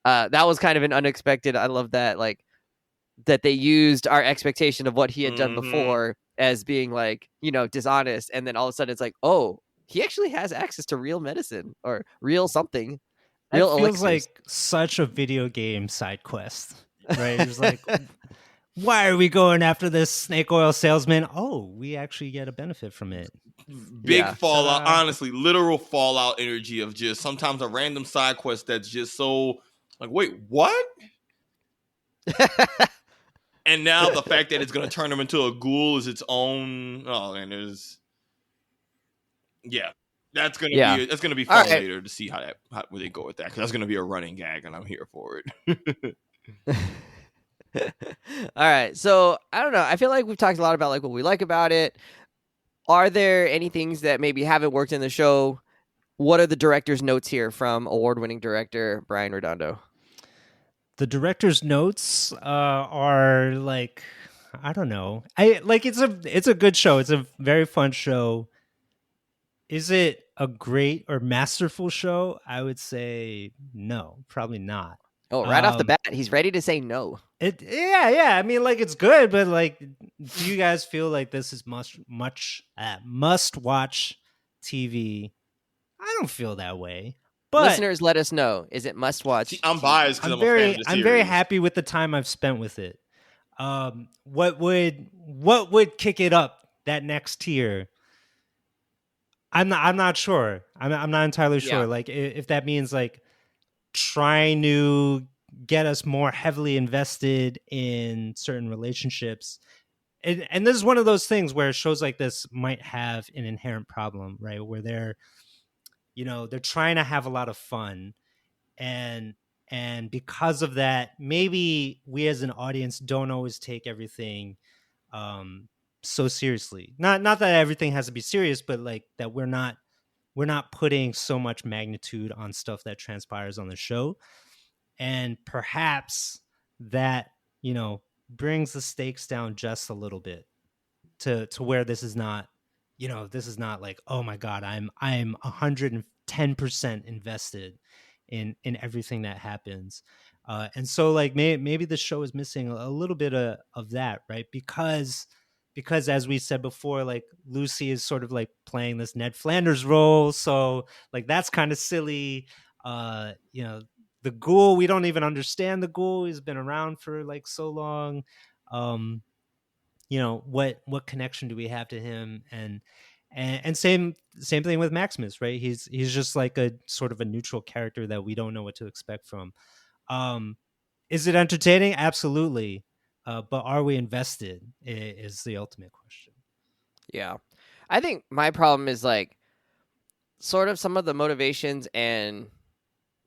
that was kind of an unexpected. I love that, like, that they used our expectation of what he had done before as being like, dishonest. And then all of a sudden it's like, oh, he actually has access to real medicine or real something. Real It feels elixirs. like such a video game side quest, right? It's like, why are we going after this snake oil salesman? Oh, we actually get a benefit from it. Big Fallout, honestly, literal Fallout energy of just sometimes a random side quest that's just so like, wait, what? And now the fact that it's going to turn him into a ghoul is its own. Oh, and there's, that's going to be fun later to see how where they go with that, because that's going to be a running gag, and I'm here for it. All right, so I don't know. I feel like we've talked a lot about like what we like about it. Are there any things that maybe haven't worked in the show? What are the director's notes here from award-winning director Brian Redondo? The director's notes are like, I don't know. It's a good show. It's a very fun show. Is it a great or masterful show? I would say no, probably not. Oh, right off the bat, he's ready to say no. Yeah. I mean, like, it's good, but like, do you guys feel like this is must watch TV? I don't feel that way. But listeners, let us know. Is it must watch? I'm biased because I'm a fan of the series. I'm very happy with the time I've spent with it. What would kick it up that next tier? I'm not sure. I'm not entirely sure. Yeah. Like, if that means like trying to get us more heavily invested in certain relationships. And this is one of those things where shows like this might have an inherent problem, right? Where they're trying to have a lot of fun, and because of that, maybe we as an audience don't always take everything so seriously. Not that everything has to be serious, but like that we're not putting so much magnitude on stuff that transpires on the show. And perhaps that, brings the stakes down just a little bit to where this is not like, oh my God, I'm 110% invested in everything that happens. And so like maybe the show is missing a little bit of that, right? Because as we said before, like Lucy is sort of like playing this Ned Flanders role. So like, that's kind of silly. The ghoul, we don't even understand the ghoul. He's been around for like so long. What connection do we have to him? And same thing with Maximus, right? He's just like a sort of a neutral character that we don't know what to expect from. Is it entertaining? Absolutely. But are we invested is the ultimate question. Yeah. I think my problem is like sort of some of the motivations and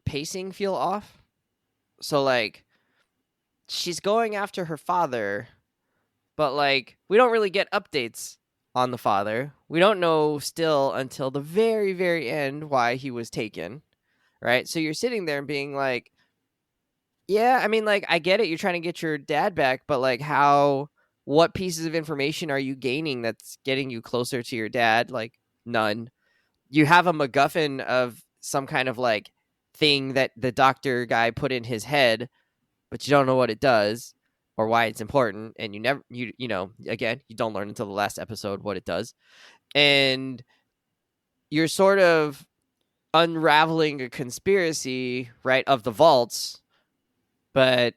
pacing feel off. So like she's going after her father, but like we don't really get updates on the father. We don't know still until the very, very end why he was taken, right? So you're sitting there and being like, yeah, I mean, like, I get it. You're trying to get your dad back, but like what pieces of information are you gaining that's getting you closer to your dad? Like, none. You have a MacGuffin of some kind of like thing that the doctor guy put in his head, but you don't know what it does or why it's important. And again, you don't learn until the last episode what it does. And you're sort of unraveling a conspiracy, right, of the vaults, but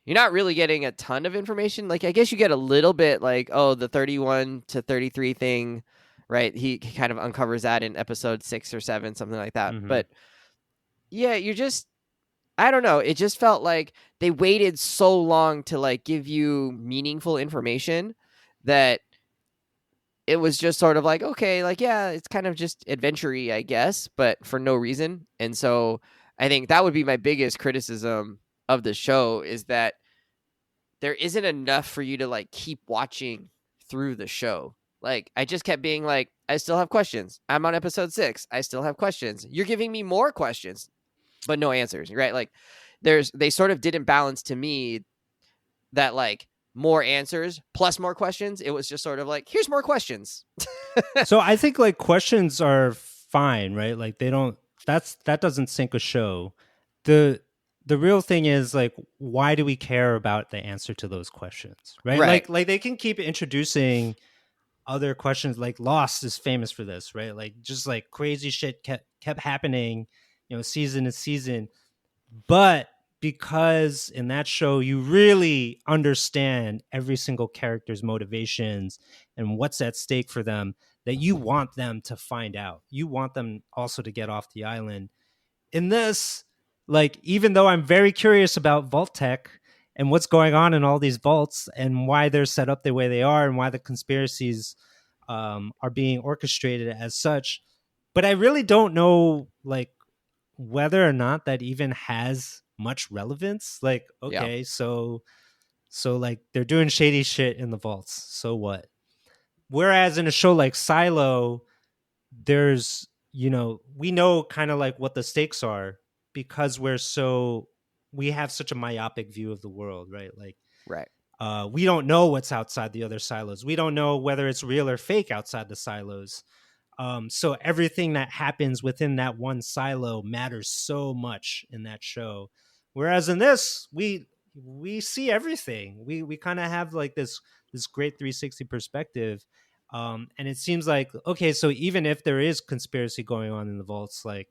you're not really getting a ton of information. Like, I guess you get a little bit like, oh, the 31 to 33 thing, right? He kind of uncovers that in episode 6 or 7, something like that. Mhm. But yeah, I don't know. It just felt like they waited so long to like give you meaningful information that it was just sort of like, okay, like, yeah, it's kind of just adventure-y, I guess, but for no reason. And so I think that would be my biggest criticism of the show, is that there isn't enough for you to like keep watching through the show. Like, I just kept being like, I still have questions. I'm on episode 6. I still have questions. You're giving me more questions, but no answers, right? Like, they sort of didn't balance to me that like more answers plus more questions. It was just sort of like, here's more questions. So I think like questions are fine, right? Like that doesn't sink a show. The real thing is like, why do we care about the answer to those questions, right? Right. Like they can keep introducing other questions. Like Lost is famous for this, right? Like just like crazy shit kept happening, season to season. But because in that show you really understand every single character's motivations and what's at stake for them, that you want them to find out. You want them also to get off the island. In this, like, even though I'm very curious about vault tech and what's going on in all these vaults and why they're set up the way they are and why the conspiracies are being orchestrated as such, but I really don't know like whether or not that even has much relevance. Like, okay, so like they're doing shady shit in the vaults. So what? Whereas in a show like Silo, there's, we know kind of like what the stakes are because we have such a myopic view of the world, right? Like, Right. We don't know what's outside the other silos. We don't know whether it's real or fake outside the silos. So everything that happens within that one silo matters so much in that show. Whereas in this, we see everything. We kind of have like this great 360 perspective. And it seems like, okay, so even if there is conspiracy going on in the vaults, like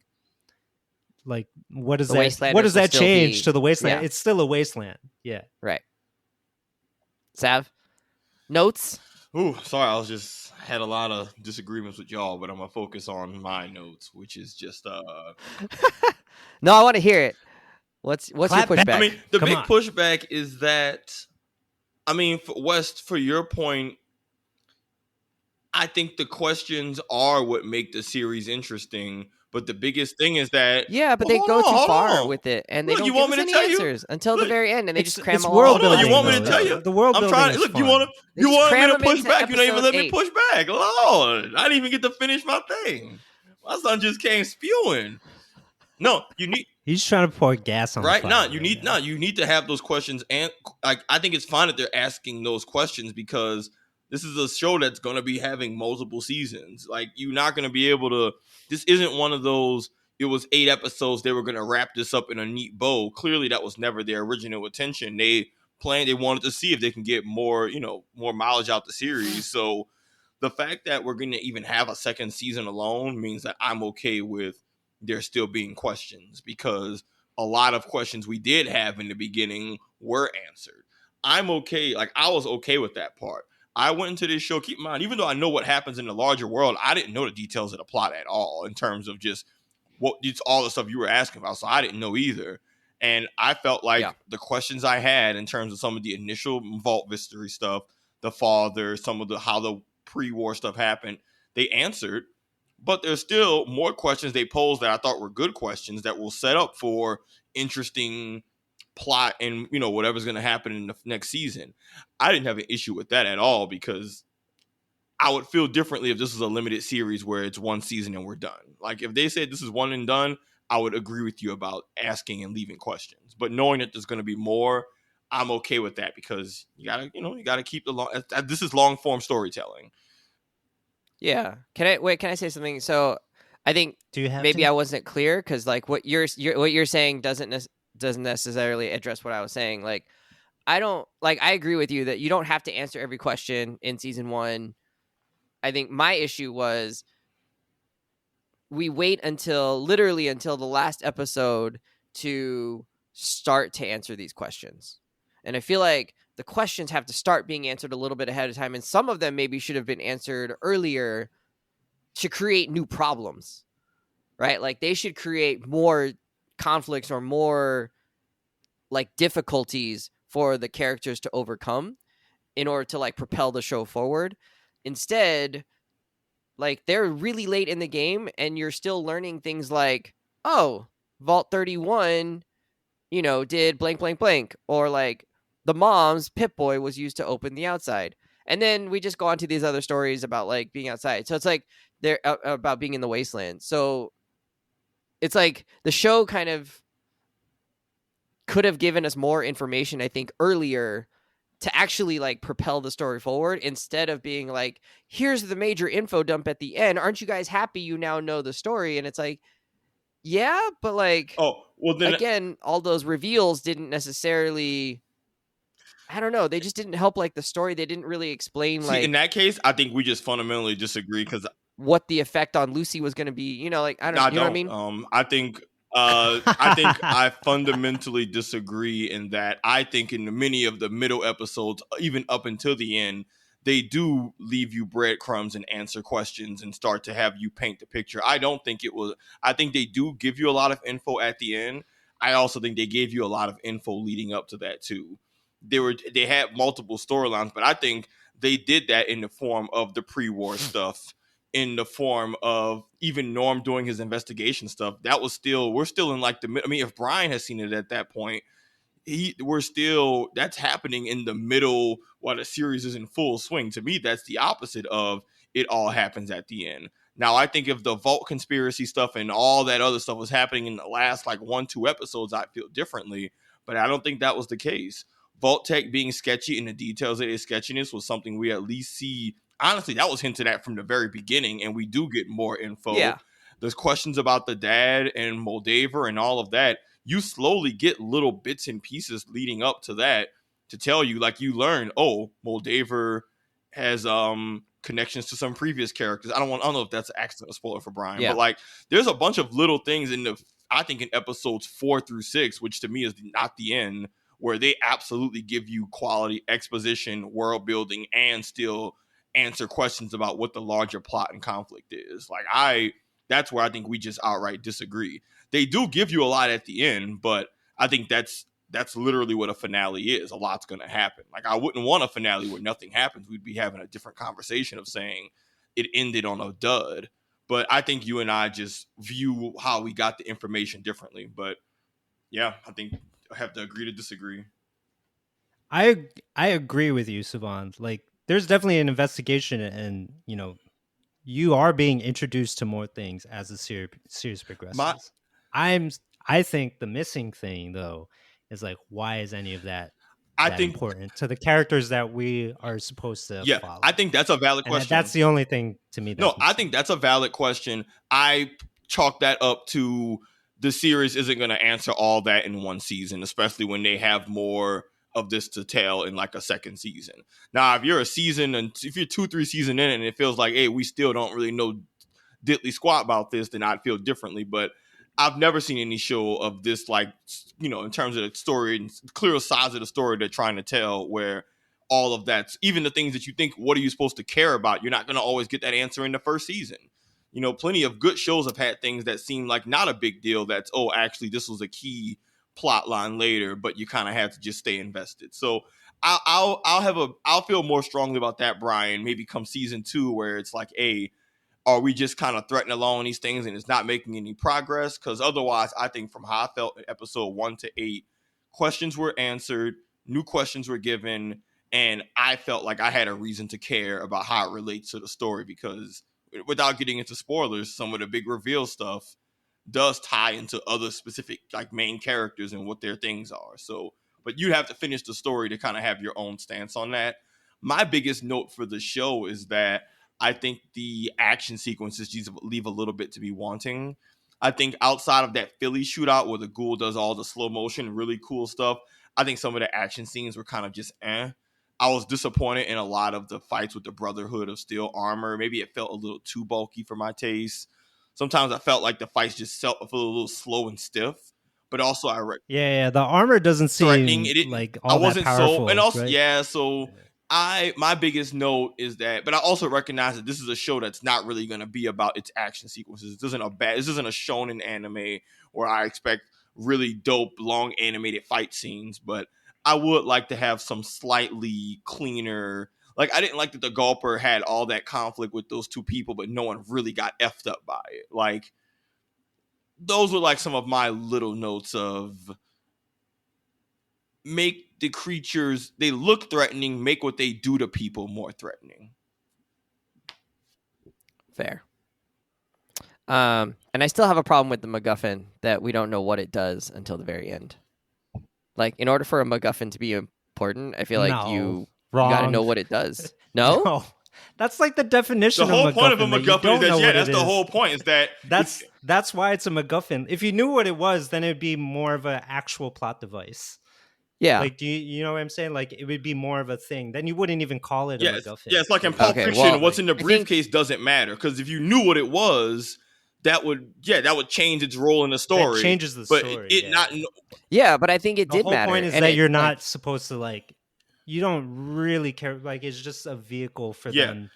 what does that change to the wasteland? Yeah. It's still a wasteland. Yeah. Right. Sav, notes? Ooh, sorry, I was just had a lot of disagreements with y'all, but I'm gonna focus on my notes, which is just No, I want to hear it. What's your pushback? I mean, the big pushback is that, I mean, for your point, I think the questions are what make the series interesting. But the biggest thing is that but they go too far with it, and they don't give us any answers until the very end, and they just cram all world building. You want me to tell you? The world building. I'm trying. Look, you want me to push back? You don't even let me push back. Lord, I didn't even get to finish my thing. My son just came spewing. No, you need. He's trying to pour gas on right the fire. You need to have those questions, and I think it's fine that they're asking those questions because this is a show that's going to be having multiple seasons. Like, you're not going to be able to. This isn't one of those. It was 8 episodes. They were going to wrap this up in a neat bow. Clearly, that was never their original intention. They wanted to see if they can get more mileage out the series. So the fact that we're going to even have a second season alone means that I'm okay with there still being questions, because a lot of questions we did have in the beginning were answered. I'm okay. Like, I was okay with that part. I went into this show, keep in mind, even though I know what happens in the larger world, I didn't know the details of the plot at all in terms of just it's all the stuff you were asking about. So I didn't know either. And I felt like the questions I had in terms of some of the initial vault mystery stuff, the father, some of how the pre-war stuff happened, they answered. But there's still more questions they posed that I thought were good questions that will set up for interesting plot and whatever's going to happen in the next season. I didn't have an issue with that at all, because I would feel differently if this was a limited series where it's one season and we're done. Like, if they said this is one and done, I would agree with you about asking and leaving questions. But knowing that there's going to be more, I'm okay with that, because you gotta keep this is long form storytelling. Yeah. Can I say something? So I think maybe I wasn't clear, because like what you're saying doesn't necessarily address what I was saying. Like, I agree with you that you don't have to answer every question in season 1. I think my issue was we wait literally until the last episode to start to answer these questions. And I feel like the questions have to start being answered a little bit ahead of time. And some of them maybe should have been answered earlier should create new problems, right? Like they should create more conflicts or more like difficulties for the characters to overcome in order to like propel the show forward. Instead, like they're really late in the game and you're still learning things like, oh, Vault 31, you know, did blank, blank, blank. Or like the mom's Pip-Boy was used to open the outside. And then we just go on to these other stories about like being outside. So it's like they're about being in the wasteland. So it's like the show kind of could have given us more information, I think, earlier to actually like propel the story forward instead of being like, here's the major info dump at the end. Aren't you guys happy you now know the story? And it's like, yeah, but like, oh, well then again, all those reveals didn't necessarily, I don't know, they just didn't help like the story. They didn't really explain see, like in that case, I think we just fundamentally disagree because what the effect on Lucy was going to be, you know, like, I don't, you know what I mean? I think I fundamentally disagree in that I think in many of the middle episodes, even up until the end, they do leave you breadcrumbs and answer questions and start to have you paint the picture. I don't think it was. I think they do give you a lot of info at the end. I also think they gave you a lot of info leading up to that too. They had multiple storylines, but I think they did that in the form of the pre-war stuff, in the form of even Norm doing his investigation stuff. That was still, we're still in like the, I mean, if Brian has seen it at that point, that's happening in the middle while the series is in full swing. To me, that's the opposite of it all happens at the end. Now, I think if the Vault conspiracy stuff and all that other stuff was happening in the last like 1-2 episodes, I'd feel differently, but I don't think that was the case. Vault Tech being sketchy and the details of its sketchiness was something we at least see. Honestly, that was hinted at from the very beginning, and we do get more info. Yeah. There's questions about the dad and Moldaver and all of that. You slowly get little bits and pieces leading up to that to tell you, like you learn, oh, Moldaver has connections to some previous characters. I don't know if that's an accident spoiler for Brian, but like there's a bunch of little things I think in episodes 4 through 6, which to me is not the end, where they absolutely give you quality exposition, world building, and still answer questions about what the larger plot and conflict is. Like that's where I think we just outright disagree. They do give you a lot at the end, but I think that's literally what a finale is. A lot's going to happen. Like I wouldn't want a finale where nothing happens. We'd be having a different conversation of saying it ended on a dud. But I think you and I just view how we got the information differently. But yeah, I think I have to agree to disagree. I agree with you, Savon. Like there's definitely an investigation, and you know, you are being introduced to more things as the series progresses. I think the missing thing though is like, why is any of that important to the characters that we are supposed to follow? I think that's a valid question. That's the only thing to me. I think that's a valid question. I chalk that up to the series isn't going to answer all that in one season, especially when they have more of this to tell in like a second season. Now, if you're 2-3 seasons in and it feels like, hey, we still don't really know diddly squat about this, then I'd feel differently. But I've never seen any show of this, like, you know, in terms of the story and clear size of the story they're trying to tell, where all of that, even the things that you think, what are you supposed to care about? You're not going to always get that answer in the first season. You know, plenty of good shows have had things that seem like not a big deal. That's, oh, actually, this was a key plot line later, but you kind of have to just stay invested. So I'll feel more strongly about that, Brian, maybe come season 2, where it's like, hey, are we just kind of threading along these things and it's not making any progress? Because otherwise, I think from how I felt in episode 1 to 8, questions were answered, new questions were given, and I felt like I had a reason to care about how it relates to the story, because without getting into spoilers, some of the big reveal stuff does tie into other specific like main characters and what their things are. So, but you have to finish the story to kind of have your own stance on that. My biggest note for the show is that I think the action sequences just leave a little bit to be wanting. I think outside of that Philly shootout where the ghoul does all the slow motion, really cool stuff, I think some of the action scenes were kind of just I was disappointed in a lot of the fights with the Brotherhood of Steel Armor. Maybe it felt a little too bulky for my taste. Sometimes I felt like the fights just felt a little slow and stiff. But also, the armor doesn't seem like all that powerful. And also, right? yeah. So my biggest note is that, but I also recognize that this is a show that's not really going to be about its action sequences. This isn't a shonen anime where I expect really dope, long animated fight scenes, but I would like to have some slightly cleaner. Like, I didn't like that the Gulper had all that conflict with those two people, but no one really got effed up by it. Like, those were like some of my little notes of make the creatures, they look threatening, make what they do to people more threatening. Fair. And I still have a problem with the MacGuffin that we don't know what it does until the very end. Like, in order for a MacGuffin to be important, I feel like you got to know what it does. No? No. That's like the definition The whole of MacGuffin. point of a MacGuffin is that, yeah, that's the whole point. Is that that's why it's a MacGuffin. If you knew what it was, then it'd be more of an actual plot device. Yeah. Like, do you know what I'm saying? Like, it would be more of a thing. Then you wouldn't even call it a MacGuffin. Yeah, it's like in Pulp Fiction, what's in the briefcase doesn't matter. Because if you knew what it was, that would change its role in the story. That changes the story. Yeah, but I think it did matter. The whole point is that you're not supposed to, like, you don't really care. Like, it's just a vehicle for them.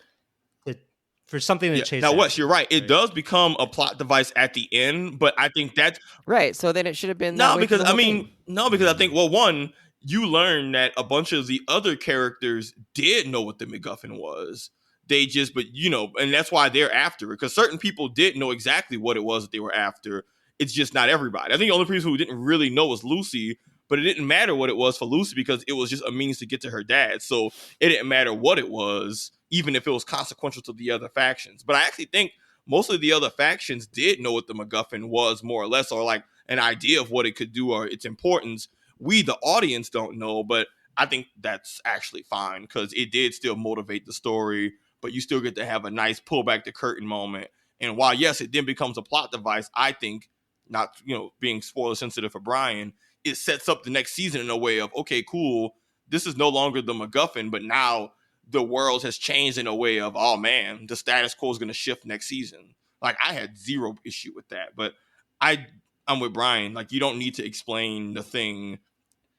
For something to chase. Now, Wes, you're right. It does become a plot device at the end, but I think that's right. So then it should have been because I think, well, one, you learn that a bunch of the other characters did know what the MacGuffin was. They just, and that's why they're after it, because certain people did know exactly what it was that they were after. It's just not everybody. I think the only person who didn't really know was Lucy, but it didn't matter what it was for Lucy because it was just a means to get to her dad. So it didn't matter what it was, even if it was consequential to the other factions. But I actually think most of the other factions did know what the MacGuffin was, more or less, or like an idea of what it could do or its importance. We, the audience, don't know, but I think that's actually fine because it did still motivate the story, but you still get to have a nice pull back the curtain moment. And while, yes, it then becomes a plot device, I think, not being spoiler sensitive for Brian, it sets up the next season in a way of, okay, cool, this is no longer the MacGuffin, but now the world has changed in a way of, oh man, the status quo is going to shift next season. Like, I had zero issue with that, but I'm with Brian. Like, you don't need to explain the thing.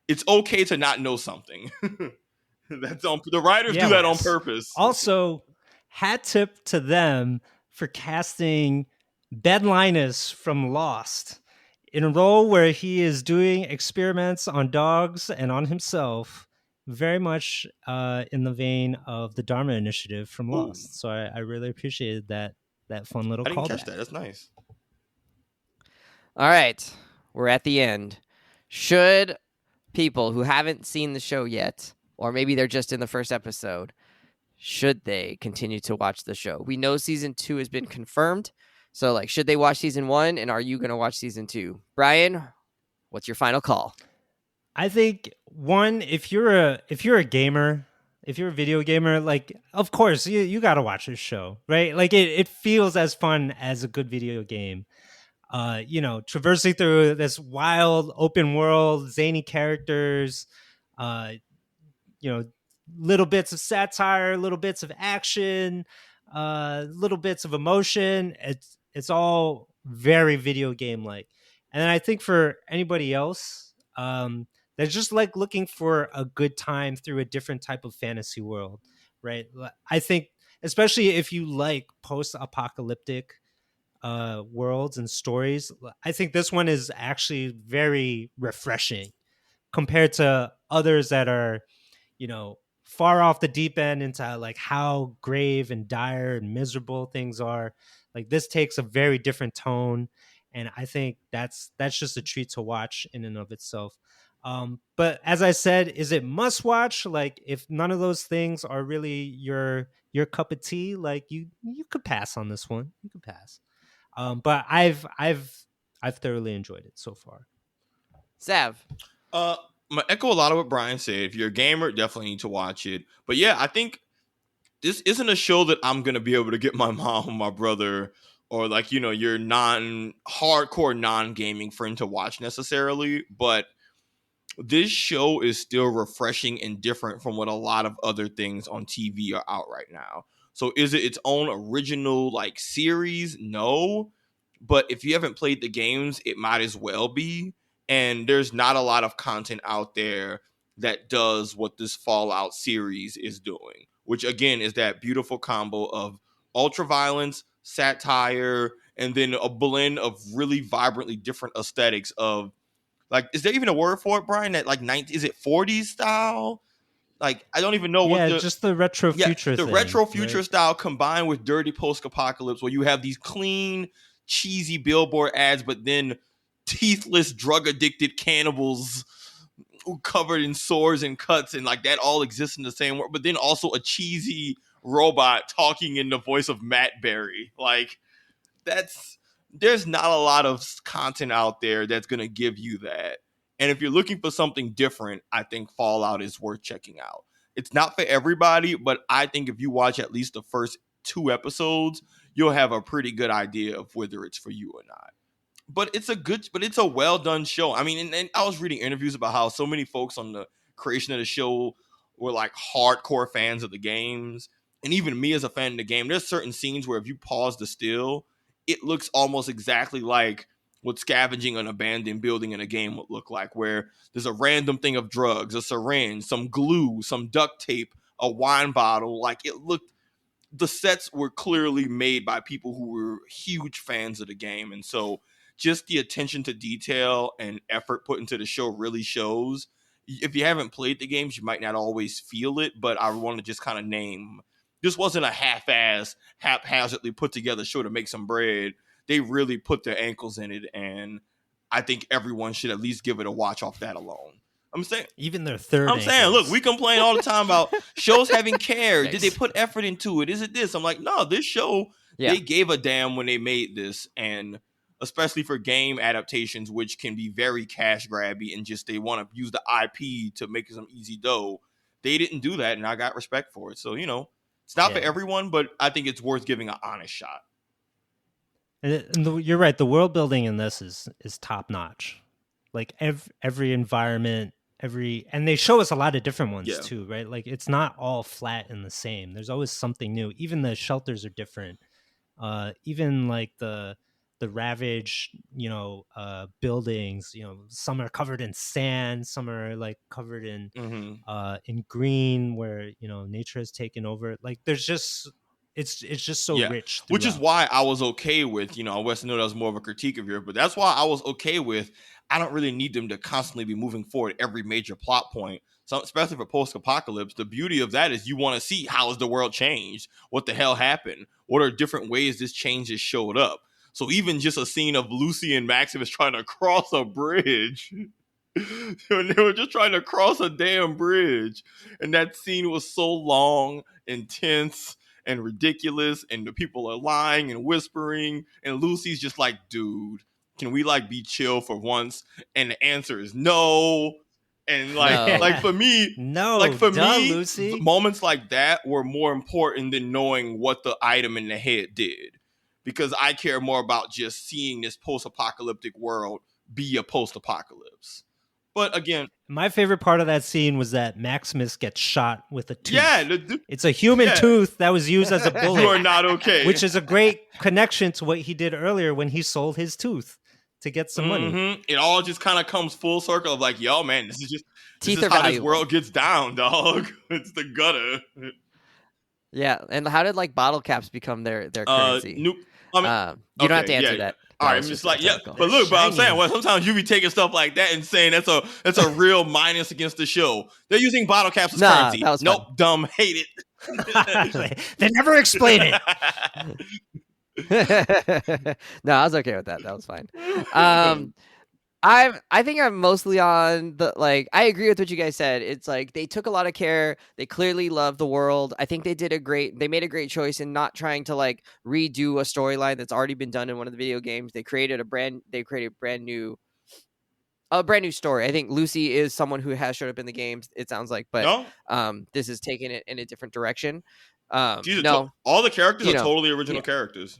It's okay to not know something. The writers do that on purpose. Also, hat tip to them for casting Ben Linus from Lost in a role where he is doing experiments on dogs and on himself, very much in the vein of the Dharma Initiative from Lost. So I really appreciated that fun little callback. I didn't catch that. That's nice. All right. We're at the end. Should people who haven't seen the show yet, or maybe they're just in the first episode, should they continue to watch the show? We know season 2 has been confirmed. So, like, should they watch season 1, and are you going to watch season 2? Brian, what's your final call? I think, one, if you're a gamer, if you're a video gamer, like, of course, you got to watch this show, right? Like, it feels as fun as a good video game. Traversing through this wild open world, zany characters, little bits of satire, little bits of action, little bits of emotion. It's all very video game like. And then I think for anybody else, they're just like looking for a good time through a different type of fantasy world, right? I think especially if you like post-apocalyptic worlds and stories, I think this one is actually very refreshing compared to others that are, far off the deep end into like how grave and dire and miserable things are. Like, this takes a very different tone, and I think that's just a treat to watch in and of itself. But as I said, is it must watch? Like, if none of those things are really your cup of tea, like you could pass on this one. You could pass. But I've thoroughly enjoyed it so far. Sav. I'm gonna echo a lot of what Brian said. If you're a gamer, definitely need to watch it. But yeah, I think this isn't a show that I'm gonna be able to get my mom or my brother or like, your hardcore non-gaming friend to watch necessarily. But this show is still refreshing and different from what a lot of other things on TV are out right now. So is it its own original like series? No. But if you haven't played the games, it might as well be. And there's not a lot of content out there that does what this Fallout series is doing, which again is that beautiful combo of ultra violence, satire, and then a blend of really vibrantly different aesthetics of, like, is there even a word for it, Brian? That, like, is it 40s style? Like, I don't even know what just the retro future the thing, retro future right? style combined with dirty post-apocalypse, where you have these clean, cheesy billboard ads, but then teethless, drug-addicted cannibals covered in sores and cuts, and like that all exists in the same world. But then also a cheesy robot talking in the voice of Matt Berry. Like, there's not a lot of content out there that's going to give you that. And if you're looking for something different, I think Fallout is worth checking out. It's not for everybody, but I think if you watch at least the first 2 episodes, you'll have a pretty good idea of whether it's for you or not. But it's a well done show. I mean, and I was reading interviews about how so many folks on the creation of the show were like hardcore fans of the games. And even me as a fan of the game, there's certain scenes where if you pause the still, it looks almost exactly like what scavenging an abandoned building in a game would look like, where there's a random thing of drugs, a syringe, some glue, some duct tape, a wine bottle. Like, the sets were clearly made by people who were huge fans of the game. And so just the attention to detail and effort put into the show really shows. If you haven't played the games, you might not always feel it, but I want to just kind of name, this wasn't a half-ass, haphazardly put together show to make some bread. They really put their ankles in it, and I think everyone should at least give it a watch off that alone. I'm saying even their third. I'm saying, look, we complain all the time about shows having care. Nice. Did they put effort into it? Is it this? I'm like, no, this show, they gave a damn when they made this, and especially for game adaptations, which can be very cash grabby and just they want to use the IP to make some easy dough. They didn't do that, and I got respect for it. So, it's not for everyone, but I think it's worth giving an honest shot. And you're right. The world building in this is top notch. Like every environment, and they show us a lot of different ones too, right? Like, it's not all flat and the same. There's always something new. Even the shelters are different. Even like the ravaged, buildings, some are covered in sand, some are like covered in green, where nature has taken over. Like, there's just it's just so rich throughout. Which is why I was okay with, Wesley, know that was more of a critique of yours, but that's why I was okay with, I don't really need them to constantly be moving forward every major plot point. So, especially for post-apocalypse, the beauty of that is you want to see, how has the world changed? What the hell happened? What are different ways this change has showed up? So even just a scene of Lucy and Maximus trying to cross a bridge. They were just trying to cross a damn bridge. And that scene was so long, intense, and ridiculous. And the people are lying and whispering. And Lucy's just like, dude, can we like be chill for once? And the answer is no. And like for me, Lucy. Moments like that were more important than knowing what the item in the head did, because I care more about just seeing this post-apocalyptic world be a post-apocalypse. But again, my favorite part of that scene was that Maximus gets shot with a tooth. Yeah, it's a human tooth that was used as a bullet. You are not okay. Which is a great connection to what he did earlier when he sold his tooth to get some money. It all just kind of comes full circle of like, yo, man, this is how valuable. This world gets down, dog. It's the gutter. Yeah, and how did like bottle caps become their currency? You don't have to answer that. All right, I'm just like, but look, but I'm saying, well, sometimes you be taking stuff like that and saying that's a real minus against the show. They're using bottle caps as currency. Nope, fun. Dumb, hate it. They never explain it. No, I was okay with that. That was fine. I think I'm mostly on the, like, I agree with what you guys said. It's like they took a lot of care. They clearly love the world. I think they made a great choice in not trying to like redo a storyline that's already been done in one of the video games. They created a brand new story. I think Lucy is someone who has showed up in the games, it sounds like, but this is taking it in a different direction. All the characters are totally original characters.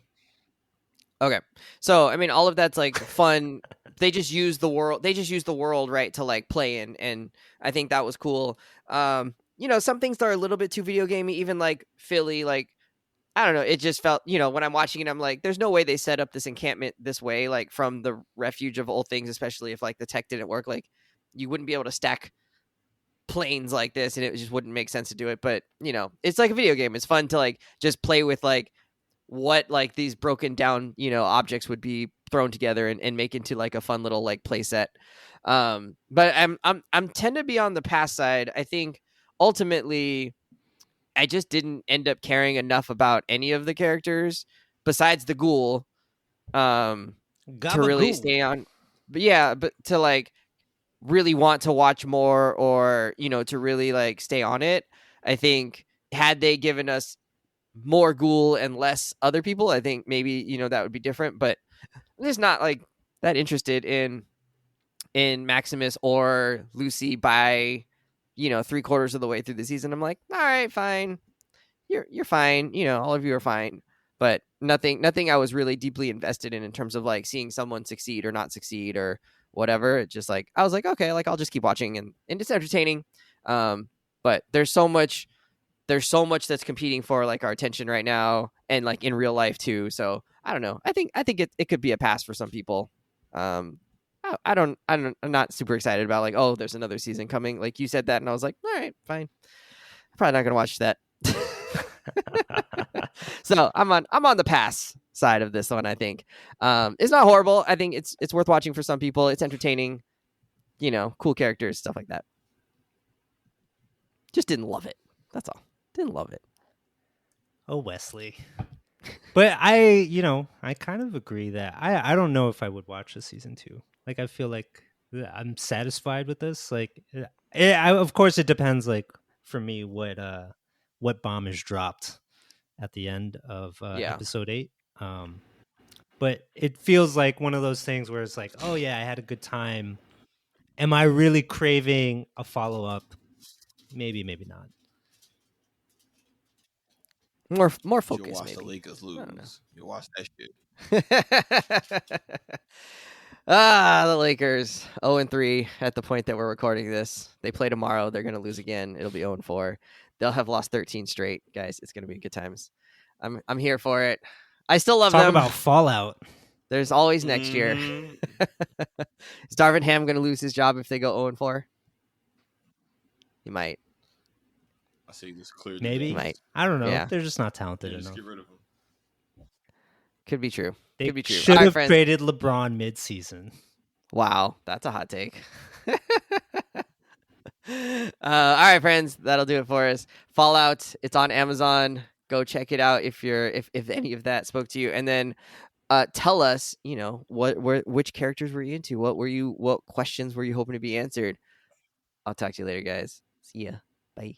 Okay. So, I mean, all of that's like fun. They just use the world, right, to like play in. And I think that was cool. Some things are a little bit too video gamey, even like Philly, like, I don't know. It just felt, when I'm watching it, I'm like, there's no way they set up this encampment this way, like from the refuge of old things, especially if like the tech didn't work. Like, you wouldn't be able to stack planes like this, and it just wouldn't make sense to do it. But you know, it's like a video game. It's fun to like just play with like what like these broken down, you know, objects would be thrown together and make into like a fun little like play set. But I'm tend to be on the pass side. I think ultimately I just didn't end up caring enough about any of the characters besides the ghoul to really stay on. But yeah, but to like really want to watch more, or you know, to really like stay on it. I think had they given us more ghoul and less other people, I think maybe, you know, that would be different. But I'm just not like that interested in Maximus or Lucy by, you know, 3/4 of the way through the season. I'm like, all right, fine, you're fine, you know, all of you are fine, but nothing I was really deeply invested in terms of like seeing someone succeed or not succeed or whatever. It just like I was like, okay, like I'll just keep watching, and it's entertaining. But there's so much that's competing for like our attention right now, and like in real life too. So I don't know. I think it could be a pass for some people. I'm not super excited about like, oh, there's another season coming. Like you said that, and I was like, all right, fine. I'm probably not gonna watch that. So I'm on the pass side of this one. I think it's not horrible. I think it's worth watching for some people. It's entertaining, you know, cool characters, stuff like that. Just didn't love it. That's all. Didn't love it. Oh, Wesley. But I kind of agree that I don't know if I would watch the season 2. Like, I feel like I'm satisfied with this. Like, of course, it depends. Like, for me, what bomb is dropped at the end of episode 8. But it feels like one of those things where it's like, oh yeah, I had a good time. Am I really craving a follow-up? Maybe not. More focus. You'll watch maybe the Lakers lose. You'll watch that shit. The Lakers 0-3 at the point that we're recording this. They play tomorrow. They're going to lose again. It'll be 0-4. They'll have lost 13 straight, guys. It's going to be good times. I'm here for it. I still love them. Talk about fallout. There's always next year. Is Darvin Ham going to lose his job if they go 0-4? He might. I say this clear. Maybe. He might. I don't know. Yeah. They're just not talented Just enough. get rid of him. Could be true. They Could be true. should have friends. traded LeBron mid-season. Wow, that's a hot take. All right, friends, that'll do it for us. Fallout, it's on Amazon. Go check it out if any of that spoke to you, and then tell us, you know, which characters were you into? What questions were you hoping to be answered? I'll talk to you later, guys. See ya. Bye.